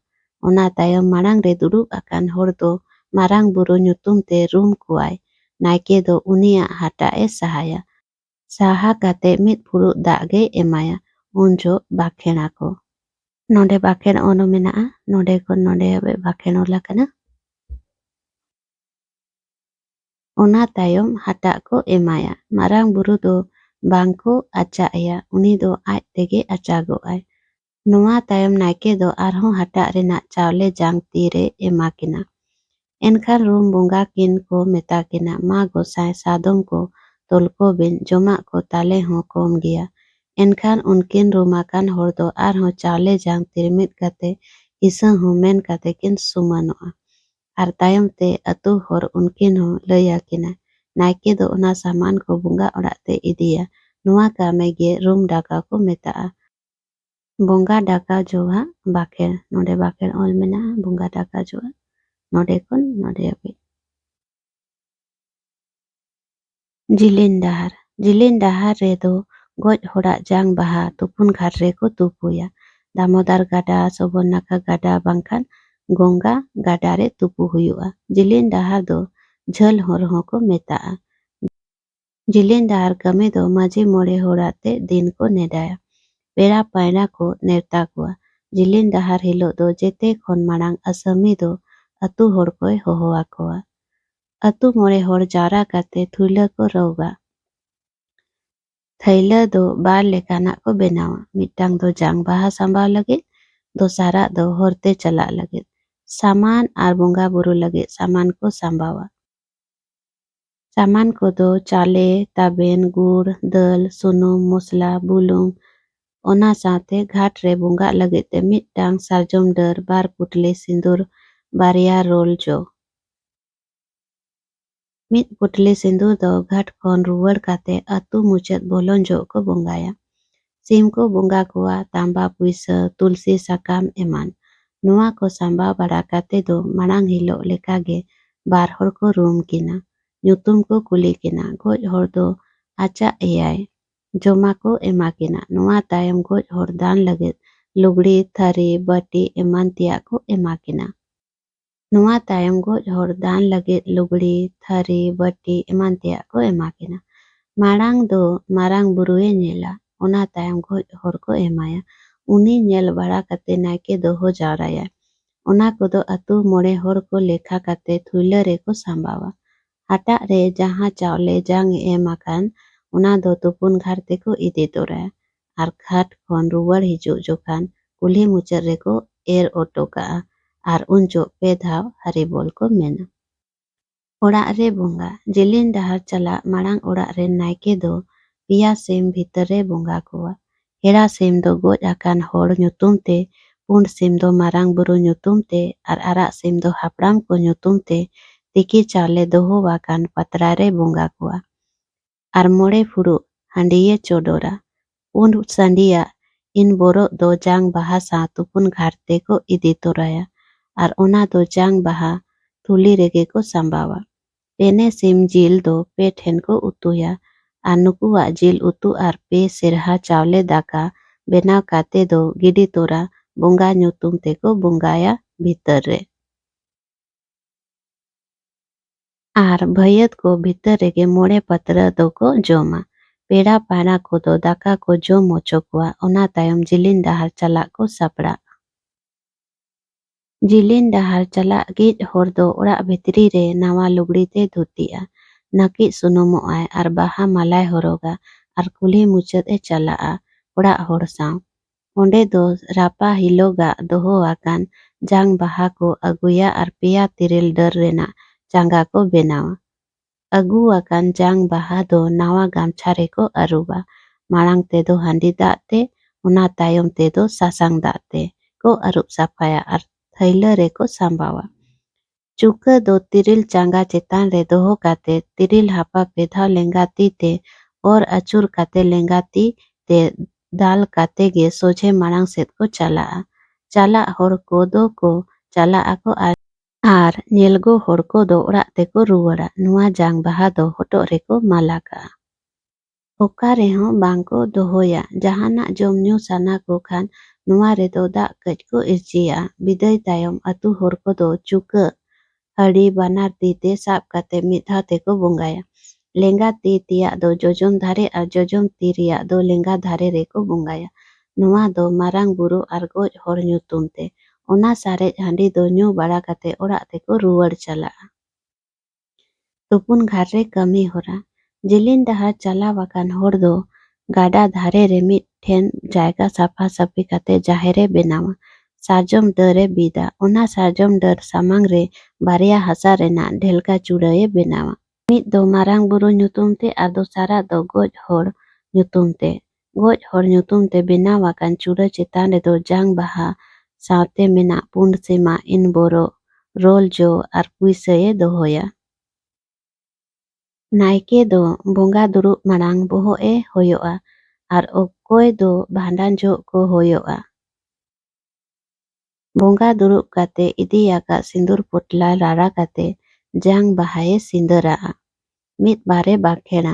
Ona tayam marang re durub akan hor do marang buru nyutum te rum kuai. Naike do uniak hatak e sahaya. Saha kate mit furuk dak ge emaya. Unjo bakhena ko. Node bakhen ono mena'a. Node kon node habe bakhen ola kana. Ona tayom hatak ko emaya. Marang buru do bangko acak ya. Uni do aj tege acago ai. Noa tayom naike do arhon hatak renak chawle jang tire emakina. Enkan rum bonga kin ko metakina ma gosai sadom ko tolko bin jomak ko tale ho kom gea. Enkan unkin rumakan hor do arhon chawle jang tirmit kate isang ho men kate kin sumanoa. Ar tayom te atu hor unkin ho layakina. Naike do ona saman ko bunga orak te idia. Noa kame ge rum daka ko meta'a. Bonga daka joa bakhel. Node bakhel ol mena'a bonga daka joa. Node kon node habe. Jilin dahar. Jilin dahar re do goj horak jang baha tupun ghat re ko tupuya. Damodar gada, Sobonnaka gada bangkhan Gongga gada re tupu huyu'a. Jilin dahar do jhal hor ho ko meta'a. Jilin dahar kami do maji more horak te din ko nedaya. Pera paira ko nerta kuwa. Jilin dahar hilok do jete khon marang asami do atu hor koy hohoa kowa. Atu more hor jara kate thuila ko rauga. Thaila do bar lekanak ko benawa. Mittang do jang baha sambal lagit. Dosarak do horte chalak lagit. Saman ar bonga buru lagit saman ko sambawa. Saman ko do chale, taben, gur, dal, sunum, mosla, bulung. Ona saate ghat re bonga lagit te mittang sarjom dar bar putli sindur baria rol jo. Mit putli sindur do ghat kon ruwar kate atu muchat bolon jo ko bongaya. Sim ko bonga kuwa tamba puisa tulsi sakam eman. Noa ko samba bara kate do marang hilok lekage bar hor ko rum kina. Nyutum ko kuli kina goj hor do acak eyai. Joma ko emakina. Noa tayam goj hor dan lagit lugdi, thari, bati eman tiak ko emakina. Noa tayam goj hor dan lagit lugdi, thari, bati eman tiak ko emakina. Marang do marang burue nyela. Ona tayam goj hor ko emaya. Uni nyel bara kate naike do ho jaraya. Ona kodo atu more hor ko lekha kate thuila re ko sambawa. Hatak re jaha chawle jang emakan ona do tupun ghar te ko idi toraya. Ar ghat khon ruwar hijuk jokan kulhi muchat re ko otoka'a. Ar unjo pe dhaw haribol ko mena. Orak re bonga. Jilin dahar chalak marang orak re naike do pia sim bhitar re bonga kuwa. Hera sim do goj akan hor nyutum te, pund sim do marang buru nyutum te, ar arak sim do hapram ko nyutum te, tiki chawle doho wakan patra re bonga kuwa. Ar more furuk handiye chodora. Pund sandia in borok do jang baha sa tupun ghar te ko idi toraya. Ar ona do jang baha tuli rege ko sambawa. Pene sim jil do pe then ko utuya. Ar nukuwak jil utu ar pe sirha chawle daka benaw kate do gidi tora ᱵᱚᱸᱜᱟ ᱧᱩᱛᱩᱢ ᱛᱮᱠᱚ ᱵᱚᱸᱜᱟᱭᱟ ᱵᱷᱤᱛᱟᱹᱨ ᱨᱮ᱾ ᱟᱨ ᱵᱷᱟᱹᱭᱟᱹᱛ ᱠᱚ ᱵᱷᱤᱛᱟᱹᱨ ᱨᱮᱜᱮ ᱢᱚᱬᱮ ᱯᱟᱛᱲᱟ ᱫᱚᱠᱚ ᱡᱚᱢᱟ᱾ ᱯᱮᱲᱟ ᱯᱟᱹᱦᱲᱟᱹ ᱠᱚᱫᱚ ᱫᱟᱠᱟ ᱠᱚ ᱡᱚᱢ ᱦᱚᱪᱚ ᱠᱚᱣᱟ᱾ ᱚᱱᱟ ᱛᱟᱭᱚᱢ ᱡᱤᱞᱤᱧ ᱰᱟᱦᱟᱨ ᱪᱟᱞᱟᱜ ᱠᱚ ᱥᱟᱯᱲᱟᱜᱼᱟ᱾ ᱡᱤᱞᱤᱧ ᱰᱟᱦᱟᱨ ᱪᱟᱞᱟᱜ ᱜᱤᱡ ᱦᱚᱲ ᱫᱚ ᱚᱲᱟᱜ ᱵᱷᱤᱛᱨᱤ ᱨᱮ ᱱᱟᱣᱟ ᱞᱩᱜᱽᱲᱤ ᱛᱮ ᱫᱷᱩᱛᱤᱜᱼᱟ, ᱱᱟᱹᱠᱤᱡ ᱥᱩᱱᱩᱢᱚᱜᱼᱟᱭ ᱟᱨ ᱵᱟᱦᱟ ᱢᱟᱞᱟᱭ ᱦᱚᱨᱚᱜᱟ ᱟᱨ ᱠᱩᱞᱦᱤ ᱢᱩᱪᱟᱹᱫ ᱮ ᱪᱟᱞᱟᱜᱼᱟ ᱚᱲᱟᱜ ᱦᱚᱲ ᱥᱟᱶ᱾ ᱚᱸᱰᱮ ᱫᱚ ᱨᱟᱯᱟ ᱦᱤᱞᱳᱜᱟᱜ ᱫᱚᱦᱚ ᱟᱠᱟᱱ ᱡᱟᱝ ᱵᱟᱦᱟ ᱠᱚ ᱟᱹᱜᱩᱭᱟ ᱟᱨ ᱯᱮᱭᱟ ᱛᱮᱨᱮᱞ ᱰᱟᱹᱨ ᱨᱮᱱᱟᱜ ᱪᱟᱸᱜᱟ ᱠᱚ ᱵᱮᱱᱟᱣᱟ᱾ ᱟᱹᱜᱩ ᱟᱠᱟᱱ ᱡᱟᱝ ᱵᱟᱦᱟ ᱫᱚ ᱱᱟᱣᱟ ᱜᱟᱢᱪᱷᱟ ᱨᱮᱠᱚ ᱟᱹᱨᱩᱵᱟ, ᱢᱟᱲᱟᱝ ᱛᱮᱫᱚ ᱦᱟᱺᱰᱤ ᱫᱟᱜ ᱛᱮ, ᱚᱱᱟ ᱛᱟᱭᱚᱢ ᱛᱮᱫᱚ ᱥᱟᱥᱟᱝ ᱫᱟᱜ ᱛᱮ ᱠᱚ ᱟᱹᱨᱩᱵ ᱥᱟᱯᱷᱟᱭᱟ ᱟᱨ ᱛᱷᱟᱹᱭᱞᱟᱹ ᱨᱮᱠᱚ ᱥᱟᱸᱵᱟᱣᱟ᱾ ᱪᱩᱠᱟᱹ ᱫᱚ ᱛᱤᱨᱤᱞ ᱪᱟᱸᱜᱟ ᱪᱮᱛᱟᱱ ᱨᱮ ᱫᱚᱦᱚ ᱠᱟᱛᱮ ᱛᱤᱨᱤᱞ ᱦᱟᱯᱟ ᱯᱮ ᱫᱷᱟᱣ ᱞᱮᱸᱜᱟ ᱛᱤ ᱛᱮ ᱚᱨ ᱟᱹᱪᱩᱨ ᱠᱟᱛᱮ ᱞᱮᱸᱜᱟ ᱛᱤ ᱛᱮ ᱫᱟᱞ ᱠᱟᱛᱮ ᱜᱮ ᱥᱚᱡᱷᱮ ᱢᱟᱲᱟᱝ ᱥᱮᱫ ᱠᱚ ᱪᱟᱞᱟᱜᱼᱟ᱾ ᱪᱟᱞᱟᱜ ᱦᱚᱲ ᱠᱚᱫᱚ ᱠᱚ ᱪᱟᱞᱟᱜ ᱟᱠᱚ ᱟᱨ ᱧᱮᱞᱜᱚ ᱦᱚᱲ ᱠᱚᱫᱚ ᱚᱲᱟᱜ ᱛᱮᱠᱚ ᱨᱩᱣᱟᱹᱲᱟ᱾ ᱱᱚᱣᱟ ᱡᱟᱝ ᱵᱟᱦᱟ ᱫᱚ ᱦᱚᱴᱚᱜ ᱨᱮᱠᱚ ᱢᱟᱞᱟ ᱠᱟᱜᱼᱟ᱾ ᱚᱠᱟ ᱨᱮᱦᱚᱸ ᱵᱟᱝᱠᱚ ᱫᱚᱦᱚᱭᱟ᱾ ᱡᱟᱦᱟᱱᱟᱜ ᱡᱚᱢ ᱧᱩ ᱥᱟᱱᱟ ᱠᱚ ᱠᱷᱟᱱ ᱱᱚᱣᱟ ᱨᱮᱫᱚ ᱫᱟᱜ ᱠᱟᱹᱡ ᱠᱚ ᱤᱨᱪᱤᱭᱟᱜᱼᱟ᱾ ᱵᱤᱫᱟᱹᱭ ᱛᱟᱭᱚᱢ ᱟᱹᱛᱩ ᱦᱚᱲ ᱠᱚᱫᱚ ᱪᱩᱠᱟᱹ ᱦᱟᱹᱰᱤ ᱵᱟᱱᱟᱨ ᱛᱤ ᱛᱮ ᱥᱟᱵ ᱠᱟᱛᱮ ᱢᱤᱫ ᱫᱷᱟᱣ ᱛᱮᱠᱚ ᱵᱚᱸᱜᱟᱭᱟ᱾ ᱞᱮᱸᱜᱟ ᱛᱤ ᱛᱮᱭᱟᱜ ᱫᱚ ᱡᱚᱡᱚᱢ ᱫᱷᱟᱨᱮ ᱟᱨ ᱡᱚᱡᱚᱢ ᱛᱤ ᱨᱮᱭᱟᱜ ᱫᱚ ᱞᱮᱸᱜᱟ ᱫᱷᱟᱨᱮ ᱨᱮᱠᱚ ᱵᱚᱸᱜᱟᱭᱟ᱾ ᱱᱚᱣᱟ ᱫᱚ ᱢᱟᱨᱟᱝ ᱵᱩᱨᱩ ᱟᱨ ᱜᱚᱡ ᱦᱚᱲ ᱧᱩᱛᱩᱢ ᱛᱮ᱾ ᱚᱱᱟ ᱥᱟᱨᱮᱡ ᱦᱟᱺᱰᱤ ᱫᱚ ᱧᱩ ᱵᱟᱲᱟ ᱠᱟᱛᱮ ᱚᱲᱟᱜ ᱛᱮᱠᱚ ᱨᱩᱣᱟᱹᱲ ᱪᱟᱞᱟᱜᱼᱟ᱾ ᱛᱩᱯᱩᱱ ᱜᱷᱟᱴ ᱨᱮ ᱠᱟᱹᱢᱤ ᱦᱚᱨᱟ᱾ ᱡᱤᱞᱤᱧ ᱰᱟᱦᱟᱨ ᱪᱟᱞᱟᱣ ᱟᱠᱟᱱ ᱦᱚᱲ ᱫᱚ ᱜᱟᱰᱟ ᱫᱷᱟᱨᱮ ᱨᱮ ᱢᱤᱫ ᱴᱷᱮᱱ ᱡᱟᱭᱜᱟ ᱥᱟᱯᱷᱟ ᱥᱟᱹᱯᱷᱤ ᱠᱟᱛᱮ ᱡᱟᱦᱮᱨ ᱮ ᱵᱮᱱᱟᱣᱟ᱾ ᱥᱟᱨᱡᱚᱢ ᱰᱟᱹᱨ ᱮ ᱵᱤᱫᱟ᱾ ᱚᱱᱟ ᱥᱟᱨᱡᱚᱢ ᱰᱟᱹᱨ ᱥᱟᱢᱟᱝ ᱨᱮ ᱵᱟᱨᱭᱟ ᱦᱟᱥᱟ ᱨᱮᱱᱟᱜ ᱰᱷᱮᱞᱠᱟ ᱪᱩᱲᱟᱹᱭ ᱮ ᱵᱮᱱᱟᱣᱟ᱾ ᱢᱤᱫ ᱫᱚ ᱢᱟᱨᱟᱝ ᱵᱩᱨᱩ ᱧᱩᱛᱩᱢ ᱛᱮ ᱟᱨ ᱫᱚᱥᱟᱨᱟᱜ ᱫᱚ ᱜᱚᱡ ᱦᱚᱲ ᱧᱩᱛᱩᱢ ᱛᱮ᱾ ᱜᱚᱡ ᱦᱚᱲ ᱧᱩᱛᱩᱢ ᱛᱮ ᱵᱮᱱᱟᱣ ᱟᱠᱟᱱ ᱪᱩᱲᱟᱹ ᱪᱮᱛᱟᱱ ᱨᱮᱫᱚ ᱡᱟᱝ ᱵᱟᱦᱟ ᱥᱟᱶᱛᱮ ᱢᱮᱱᱟᱜ ᱯᱩᱸᱰ ᱥᱤᱢᱟ, ᱤᱱᱵᱚᱨᱚ, ᱨᱳᱞ ᱡᱚ ᱟᱨ ᱯᱩᱭᱥᱟᱹᱭ ᱫᱚᱦᱚᱭᱟ᱾ ᱱᱟᱭᱠᱮ ᱫᱚ ᱵᱚᱸᱜᱟ ᱫᱩᱲᱩᱵ ᱢᱟᱲᱟᱝ ᱵᱚᱦᱚᱜ ᱮ ᱦᱚᱭᱚᱜᱼᱟ ᱟᱨ ᱚᱠᱚᱭ ᱫᱚ ᱵᱷᱟᱸᱰᱟᱱ ᱡᱚᱦᱚᱜ ᱠᱚ ᱦᱚᱭᱚᱜᱼᱟ᱾ ᱵᱚᱸᱜᱟ ᱫᱩᱲᱩᱵ ᱠᱟᱛᱮ ᱤᱫᱤ ᱟᱠᱟᱫ ᱥᱤᱸᱫᱩᱨ ᱯᱚᱴᱞᱟ ᱨᱟᱲᱟ ᱠᱟᱛᱮ ᱡᱟᱝ ᱵᱟᱦᱟᱭ ᱥᱤᱸᱫᱟᱹᱨᱟᱜᱼᱟ᱾ ᱢᱤᱫ ᱵᱟᱨᱮ ᱵᱟᱸᱠᱷᱮᱲᱟ᱾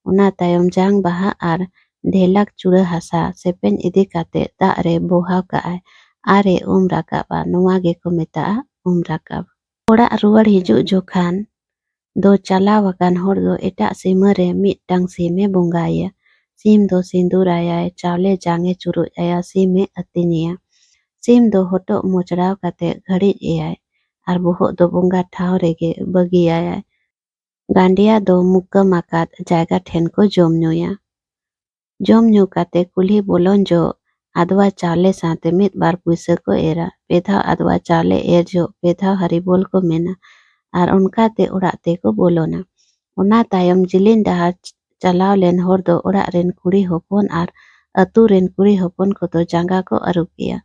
ᱚᱱᱟ ᱛᱟᱭᱚᱢ ᱡᱟᱝ ᱵᱟᱦᱟ ᱟᱨ ᱰᱷᱮᱞᱟᱠ ᱪᱩᱲᱟᱹ ᱦᱟᱥᱟ ᱥᱮᱯᱮᱧ ᱤᱫᱤ ᱠᱟᱛᱮ ᱫᱟᱜ ᱨᱮ ᱵᱳᱦᱟᱣ ᱠᱟᱜᱼᱟᱭ ᱟᱨ ᱮ ᱩᱢ ᱨᱟᱠᱟᱵᱼᱟ᱾ ᱱᱚᱣᱟ ᱜᱮᱠᱚ ᱢᱮᱛᱟᱜᱼᱟ ᱩᱢ ᱨᱟᱠᱟᱵ᱾ ᱚᱲᱟᱜ ᱨᱩᱣᱟᱹᱲ ᱦᱤᱡᱩᱜ ᱡᱚᱠᱷᱟᱱ ᱫᱚ ᱪᱟᱞᱟᱣ ᱟᱠᱟᱱ ᱦᱚᱲ ᱫᱚ ᱮᱴᱟᱜ ᱥᱤᱢᱟᱹ ᱨᱮ ᱢᱤᱫᱴᱟᱝ ᱥᱤᱢ ᱮ ᱵᱚᱸᱜᱟᱭᱟ᱾ ᱥᱤᱢ ᱫᱚ ᱥᱤᱸᱫᱩᱨ ᱟᱭᱟᱭ, ᱪᱟᱣᱞᱮ ᱡᱟᱝ ᱮ ᱪᱩᱨᱩᱡ ᱟᱭᱟ, ᱥᱤᱢ ᱮ ᱟᱹᱛᱤᱧᱮᱭᱟ᱾ ᱥᱤᱢ ᱫᱚ ᱦᱚᱴᱚᱜ ᱢᱚᱪᱲᱟᱣ ᱠᱟᱛᱮ ᱜᱷᱟᱹᱲᱤᱡ ᱮᱭᱟᱭ ᱟᱨ ᱵᱚᱦᱚᱜ ᱫᱚ ᱵᱚᱸᱜᱟ ᱴᱷᱟᱶ ᱨᱮᱜᱮ ᱵᱟᱹᱜᱤᱭᱟᱭᱟᱭ᱾ ᱜᱟᱸᱰᱭᱟ ᱫᱚ ᱢᱩᱠᱟᱹᱢ ᱟᱠᱟᱫ ᱡᱟᱭᱜᱟ ᱴᱷᱮᱱ ᱠᱚ ᱡᱚᱢ ᱧᱩᱭᱟ᱾ ᱡᱚᱢ ᱧᱩ ᱠᱟᱛᱮ ᱠᱩᱞᱦᱤ ᱵᱚᱞᱚᱱ ᱡᱚᱜ ᱟᱫᱽᱣᱟ ᱪᱟᱣᱞᱮ ᱥᱟᱶᱛᱮ ᱢᱤᱫ ᱵᱟᱨ ᱯᱩᱭᱥᱟᱹ ᱠᱚ ᱮᱨᱟ᱾ ᱯᱮ ᱫᱷᱟᱣ ᱟᱫᱽᱣᱟ ᱪᱟᱣᱞᱮ ᱮᱨ ᱡᱚᱜ ᱯᱮ ᱫᱷᱟᱣ ᱦᱟᱨᱤᱵᱳᱞ ko ᱢᱮᱱᱟ ᱟᱨ ᱚᱱᱠᱟᱛᱮ ᱚᱲᱟᱜ ᱛᱮᱠᱚ ᱵᱚᱞᱚᱱᱟ᱾ ᱚᱱᱟ ᱛᱟᱭᱚᱢ ᱡᱤᱞᱤᱧ ᱰᱟᱦᱟᱨ ᱪᱟᱞᱟᱣ ᱞᱮᱱ ᱦᱚᱲ ᱫᱚ ᱚᱲᱟᱜ ᱨᱮᱱ ᱠᱩᱲᱤ ᱦᱚᱯᱚᱱ ᱟᱨ ᱟᱹᱛᱩ ᱨᱮᱱ ᱠᱩᱲᱤ ᱦᱚᱯᱚᱱ ᱠᱚᱫᱚ ᱡᱟᱸᱜᱟ ᱠᱚ ᱟᱹᱨᱩᱵᱮᱭᱟ᱾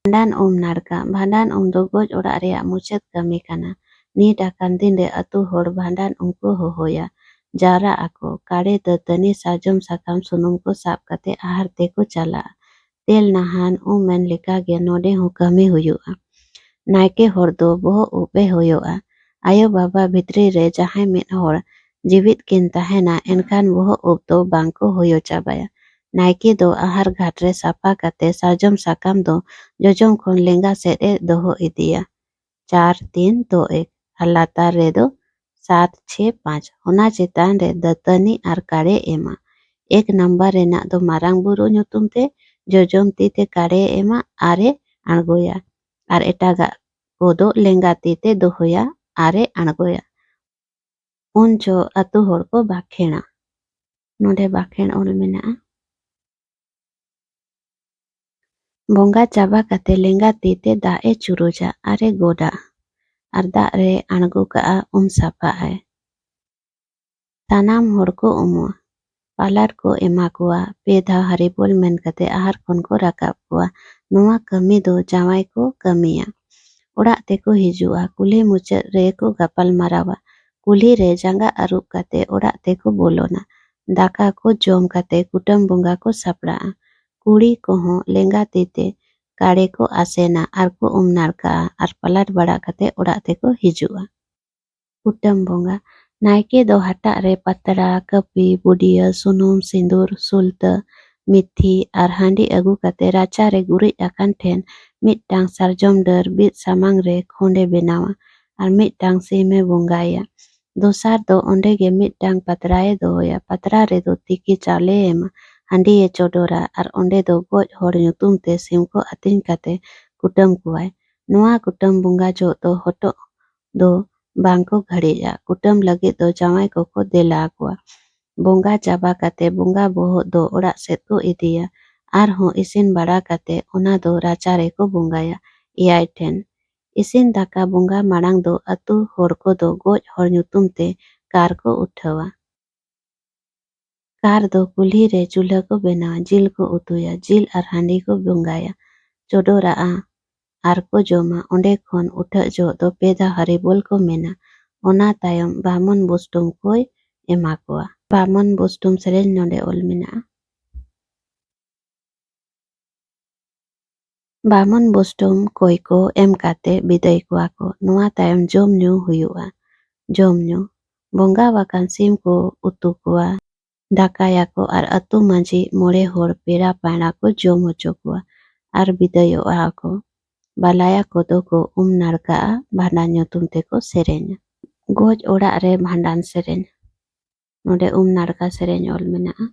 ᱵᱷᱟᱸᱰᱟᱱ ᱩᱢ ᱱᱟᱲᱠᱟ᱾ ᱵᱷᱟᱸᱰᱟᱱ ᱩᱢ ᱫᱚ ᱜᱚᱡ ᱚᱲᱟᱜ ᱨᱮᱭᱟᱜ ᱢᱩᱪᱟᱹᱫ ᱠᱟᱹᱢᱤ ᱠᱟᱱᱟ᱾ ᱱᱤᱛ ᱟᱠᱟᱱ ᱫᱤᱱ ᱨᱮ ᱟᱹᱛᱩ ᱦᱚᱲ ᱵᱷᱟᱸᱰᱟᱱ ᱩᱢ ᱠᱚ ᱦᱚᱦᱚᱭᱟ᱾ ᱡᱟᱣᱨᱟᱜ ᱟᱠᱚ᱾ ᱠᱟᱲᱮ, ᱫᱟᱹᱛᱟᱹᱱᱤ, ᱥᱟᱨᱡᱚᱢ ᱥᱟᱠᱟᱢ, ᱥᱩᱱᱩᱢ ko ᱥᱟᱵ ᱠᱟᱛᱮ ᱟᱦᱟᱨ ᱛᱮᱠᱚ ᱪᱟᱞᱟᱜᱼᱟ᱾ ᱛᱮᱞ ᱱᱟᱦᱟᱱ ᱩᱢ ᱢᱮᱱ ᱞᱮᱠᱟᱜᱮ ᱱᱚᱰᱮ ᱦᱚᱸ ᱠᱟᱹᱢᱤ ᱦᱩᱭᱩᱜᱼᱟ᱾ ᱱᱟᱭᱠᱮ ᱦᱚᱲ ᱫᱚ ᱵᱚᱦᱚᱜ ᱩᱵ ᱮ ᱦᱚᱭᱚᱜᱼᱟ᱾ ᱟᱭᱳ ᱵᱟᱵᱟ ᱵᱷᱤᱛᱨᱤ ᱨᱮ ᱡᱟᱦᱟᱸᱭ ᱢᱤᱫ ᱦᱚᱲ ᱡᱤᱣᱤᱫ ᱠᱤᱱ ᱛᱟᱦᱮᱱᱟ ᱮᱱᱠᱷᱟᱱ ᱵᱚᱦᱚᱜ ᱩᱵ ᱫᱚ ᱵᱟᱝᱠᱚ ᱦᱚᱭᱚ ᱪᱟᱵᱟᱭᱟ᱾ ᱱᱟᱭᱠᱮ ᱫᱚ ᱟᱦᱟᱨ ᱜᱷᱟᱴ ᱨᱮ ᱥᱟᱯᱷᱟ ᱠᱟᱛᱮ ᱥᱟᱨᱡᱚᱢ ᱥᱟᱠᱟᱢ ᱫᱚ ᱡᱚᱡᱚᱢ ᱠᱷᱚᱱ ᱞᱮᱸᱜᱟ ᱥᱮᱫ ᱮ ᱫᱚᱦᱚ ᱤᱫᱤᱭᱟ᱾ 4, 3, 2, 1 ᱟᱨ ᱞᱟᱛᱟᱨ ᱨᱮᱫᱚ 7, 6, 5 ᱚᱱᱟ ᱪᱮᱛᱟᱱ ᱨᱮ ᱫᱟᱹᱛᱟᱹᱱᱤ ᱟᱨ ᱠᱟᱲᱮ ᱮᱢᱟ᱾ 1 ᱱᱟᱢᱵᱟᱨ ᱨᱮᱱᱟᱜ ᱫᱚ ᱢᱟᱨᱟᱝ ᱵᱩᱨᱩ ᱧᱩᱛᱩᱢ ᱛᱮ ᱡᱚᱡᱚᱢ ᱛᱤ ᱛᱮ ᱠᱟᱲᱮ ᱮᱢᱟ ᱟᱨ ᱮ ᱟᱬᱜᱚᱭᱟ ᱟᱨ ᱮᱴᱟᱜᱟᱜ ᱠᱚᱫᱚ ᱞᱮᱸᱜᱟ ᱛᱤ ᱛᱮ ᱫᱚᱦᱚᱭᱟ ᱟᱨ ᱮ ᱟᱬᱜᱚᱭᱟ᱾ ᱩᱱ ᱡᱚᱦᱚᱜ ᱟᱹᱛᱩ ᱦᱚᱲ ᱠᱚ ᱵᱟᱸᱠᱷᱮᱲᱟ᱾ ᱱᱚᱰᱮ ᱵᱟᱸᱠᱷᱮᱲ ᱚᱞ ᱢᱮᱱᱟᱜᱼᱟ᱾ ᱵᱚᱸᱜᱟ ᱪᱟᱵᱟ ᱠᱟᱛᱮ ᱞᱮᱸᱜᱟ ᱛᱤ ᱛᱮ ᱫᱟᱜ ᱮ ᱪᱩᱨᱩᱡᱟ ᱟᱨ ᱮ ᱜᱚᱰᱟ ᱟᱨ ᱫᱟᱜ ᱨᱮ ᱟᱬᱜᱚ ᱠᱟᱜᱼᱟ ᱩᱢ ᱥᱟᱯᱷᱟᱜᱼᱟᱭ᱾ ᱥᱟᱱᱟᱢ ᱦᱚᱲ ᱠᱚ ᱩᱢᱩᱜᱼᱟ᱾ ᱯᱟᱞᱟᱴ ᱠᱚ ᱮᱢᱟ ᱠᱚᱣᱟ᱾ 2 ᱫᱷᱟᱣ ᱦᱟᱨᱤᱵᱳᱞ ᱢᱮᱱ ᱠᱟᱛᱮ ᱟᱦᱟᱨ ᱠᱷᱚᱱ ᱠᱚ ᱨᱟᱠᱟᱵ ᱠᱚᱣᱟ᱾ ᱱᱚᱣᱟ ᱠᱟᱹᱢᱤ ᱫᱚ ᱡᱟᱶᱟᱭ ᱠᱚ ᱠᱟᱹᱢᱤᱭᱟ᱾ ᱚᱲᱟᱜ ᱛᱮᱠᱚ ᱦᱤᱡᱩᱜᱼᱟ᱾ ᱠᱩᱞᱦᱤ ᱢᱩᱪᱟᱹᱫ ᱨᱮᱠᱚ ᱜᱟᱯᱟᱞ ᱢᱟᱨᱟᱣᱟ᱾ ᱠᱩᱞᱦᱤ re ᱡᱟᱸᱜᱟ ᱟᱹᱨᱩᱵ ᱠᱟᱛᱮ ᱚᱲᱟᱜ ᱛᱮᱠᱚ ᱵᱚᱞᱚᱱᱟ᱾ ᱫᱟᱠᱟ ᱠᱚ ᱡᱚᱢ ᱠᱟᱛᱮ ᱠᱩᱴᱟᱹᱢ ᱵᱚᱸᱜᱟ ᱠᱚ ᱥᱟᱯᱲᱟᱜᱼᱟ᱾ ᱠᱩᱲᱤ ᱠᱚᱦᱚᱸ ᱞᱮᱸᱜᱟ ᱛᱤ ᱛᱮ ᱠᱟᱲᱮ ᱠᱚ ᱟᱥᱮᱱᱟ ᱟᱨ ᱠᱚ ᱩᱢ ᱱᱟᱲᱠᱟᱜᱼᱟ ᱟᱨ ᱯᱟᱞᱟᱴ ᱵᱟᱲᱟ ᱠᱟᱛᱮ ᱚᱲᱟᱜ ᱛᱮᱠᱚ ᱦᱤᱡᱩᱜᱼᱟ᱾ ᱠᱩᱴᱟᱹᱢ ᱵᱚᱸᱜᱟ᱾ ᱱᱟᱭᱠᱮ ᱫᱚ ᱦᱟᱴᱟᱜ ᱨᱮ ᱯᱟᱛᱲᱟ, ᱠᱟᱹᱯᱤ, ᱵᱩᱰᱭᱟᱹ, ᱥᱩᱱᱩᱢ, ᱥᱤᱸᱫᱩᱨ, ᱥᱩᱞᱛᱟᱹ, ᱢᱤᱛᱷᱤ ᱟᱨ ᱦᱟᱺᱰᱤ ᱟᱹᱜᱩ ᱠᱟᱛᱮ ᱨᱟᱪᱟ ᱨᱮ ᱜᱩᱨᱤᱡ ᱟᱠᱟᱱ ᱴᱷᱮᱱ Midtang sarjom dar bit samang re khonde benawa ar midtang sime bongaya. Dosar do onde ge midtang patrae doya. Patra re do tiki chale ema handi e chodora ar onde do goj hor nyutum te sim ko atin kate kutam kuai. Noa kutam bunga jo do hotok do bangko ghariya. Kutam lagit do jawai koko dela akwa. Bongga chaba kate bongga bohok do orak sed ko idiya. Arhon isin bada kate ona do racha reko bongaya. Eyai ten. Isin daka bongga marang do atu hor ko do goj hor nyutum te kar ko uthawa. Kar do kulhi re chulha ko benawa. Jil ko utuya. Jil ar handi ko bongaya. Chodora a ar ko joma onde khon uthak jo do peda haribol ko mena. Ona tayom bamon bustum koi ema kowa. Bamon bustum sereny nonde ol mena'a. Bamon bustum koi ko em kate biday kowa ko. Noa tayom jom nyu huyu'a. Jom nyu. Bongga wakan sim ko utu kowa. Dakayako ar atu maji more hor pera paina ko jom hocho kowa. Ar bidayo'a ako. Balaya kodo ko narka'a bhandan nyutum te ko serenya. Goj orak re bhandan sereny. Nonde narka sereny ol mena'a.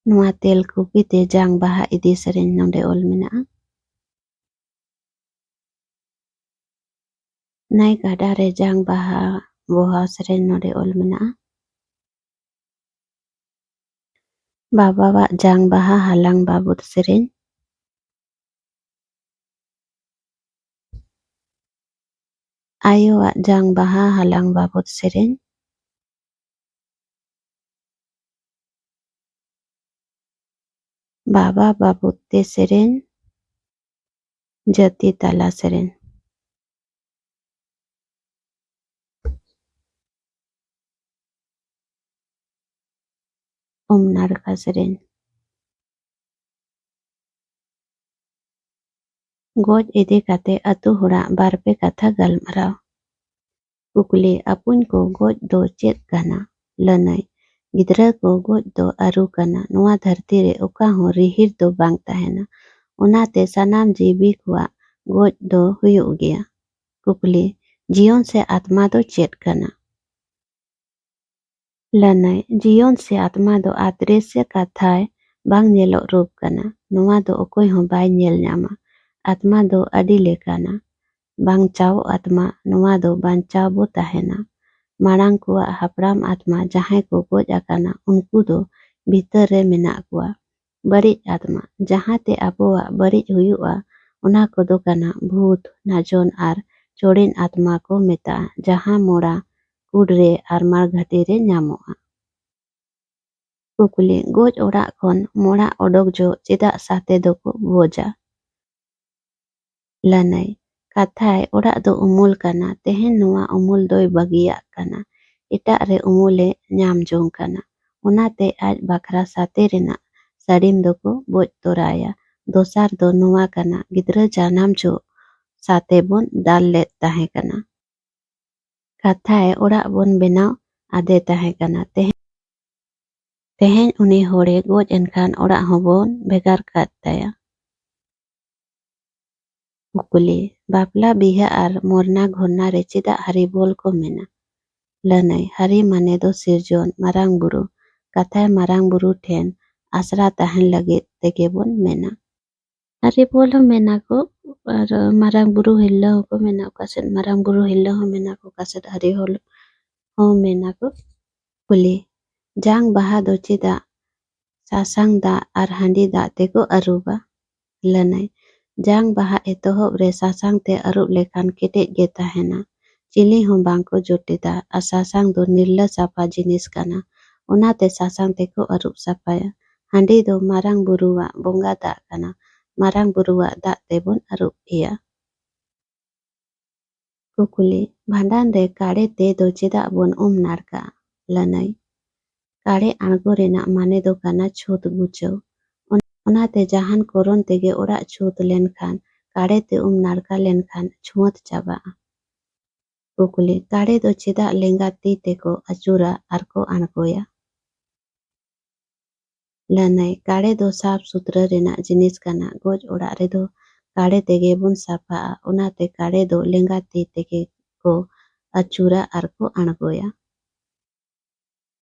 Noa tel kupi te jang baha idi sereny nonde ol mena'a. Nai gada re jang baha boha sereny nonde ol mena'a. Baba wak jang baha halang babut sereny. Ayo wak jang baha halang babut sereny. Baba babut te sereny. Jati tala sereny. Narka sereny. Goj idi kate atu horak barpe katha galmaraw. Kukli apun ko goj do chet kana. Lanai. Gidra ko goj do aru kana. Noa dharti re oka hon rihir do bang tahena. Onate sanam jibi kuak goj do huyuk gea. Kukli. Jiyon se atma do chet kana. Lanai. Jiyon se atma do adresya kathay bang nyelok rup kana. Noa do okoy hon bay nyel nyama. Atma do adi lekana. Bangchaw atma noa do banchaw bo tahena. Marang kuak hapram atma jahay ko goj akana unku do bhitar re menak kuwa. Barij atma jahate abowak barij huyu'a ona kodo kana bhut, najon ar chorin atma ko meta'a jaha mora kudre ar marghati re nyamo'a. Kukli goj orak khon mora odok jo chedak sate doko boja. Lanai. Kathay orak do umul kana tehen noa umul doy bagiyak kana. Etak re umule nyam jong kana. Onate aj bakra sate renak sadim doko boj toraya. Dosar do noa kana gidra janam jo sate bon dal led tahe kana. Kathay orak bon benaw ade tahe kana. Tehen uni hore goj enkhan orak hobon begar kat taya. Kukli. Bapla biha ar morna ghorna re chedak haribol ko mena. Lanai. Hari mane do sirjon marang buru. Kathay marang buru ten asra tahen lagit tege bon mena. Haribol ho mena ko ar marang buru hilla ho ko mena ko kaset marang buru hilla ho mena ko kaset haribol ho mena ko. Kuli. Jang baha do chedak sasang da ar handi da teko aruba. Lanai. Jang baha etohop re sasang te arub lekhan ketek ge tahena. Chili hon bangko jotida ar sasang do nirla sapa jinis kana. Onate sasang teko arub sapaya. Handi do marang buruwa bongga dak kana. Marang buruwa dak tebon arub iya. Kukuli. Bhandan re kare te do chedak bon narka. Lanai. Kare ango renak mane do kana chhut guchaw. Onate jahan koron tege orak chhut lenkhan kare te narka lenkhan chhuat chaba'a. Kukli. Kare do chedak lenga ti teko achura ar ko angoya. ᱞᱟᱹᱱᱟᱹᱭ ᱠᱟᱲᱮ ᱫᱚ ᱥᱟᱯ ᱥᱩᱛᱨᱟᱹ ᱨᱮᱱᱟᱜ ᱡᱤᱱᱤᱥ ᱠᱟᱱᱟ᱾ ᱜᱚᱡ ᱚᱲᱟᱜ ᱨᱮᱫᱚ ᱠᱟᱲᱮ ᱛᱮᱜᱮ ᱵᱚᱱ ᱥᱟᱯᱷᱟᱜᱼᱟ᱾ ᱚᱱᱟᱛᱮ ᱠᱟᱲᱮ ᱫᱚ ᱞᱮᱸᱜᱟ ᱛᱤ ᱛᱮᱜᱮ ᱠᱚ ᱟᱹᱪᱩᱨᱟ ᱟᱨ ᱠᱚ ᱟᱬᱜᱚᱭᱟ।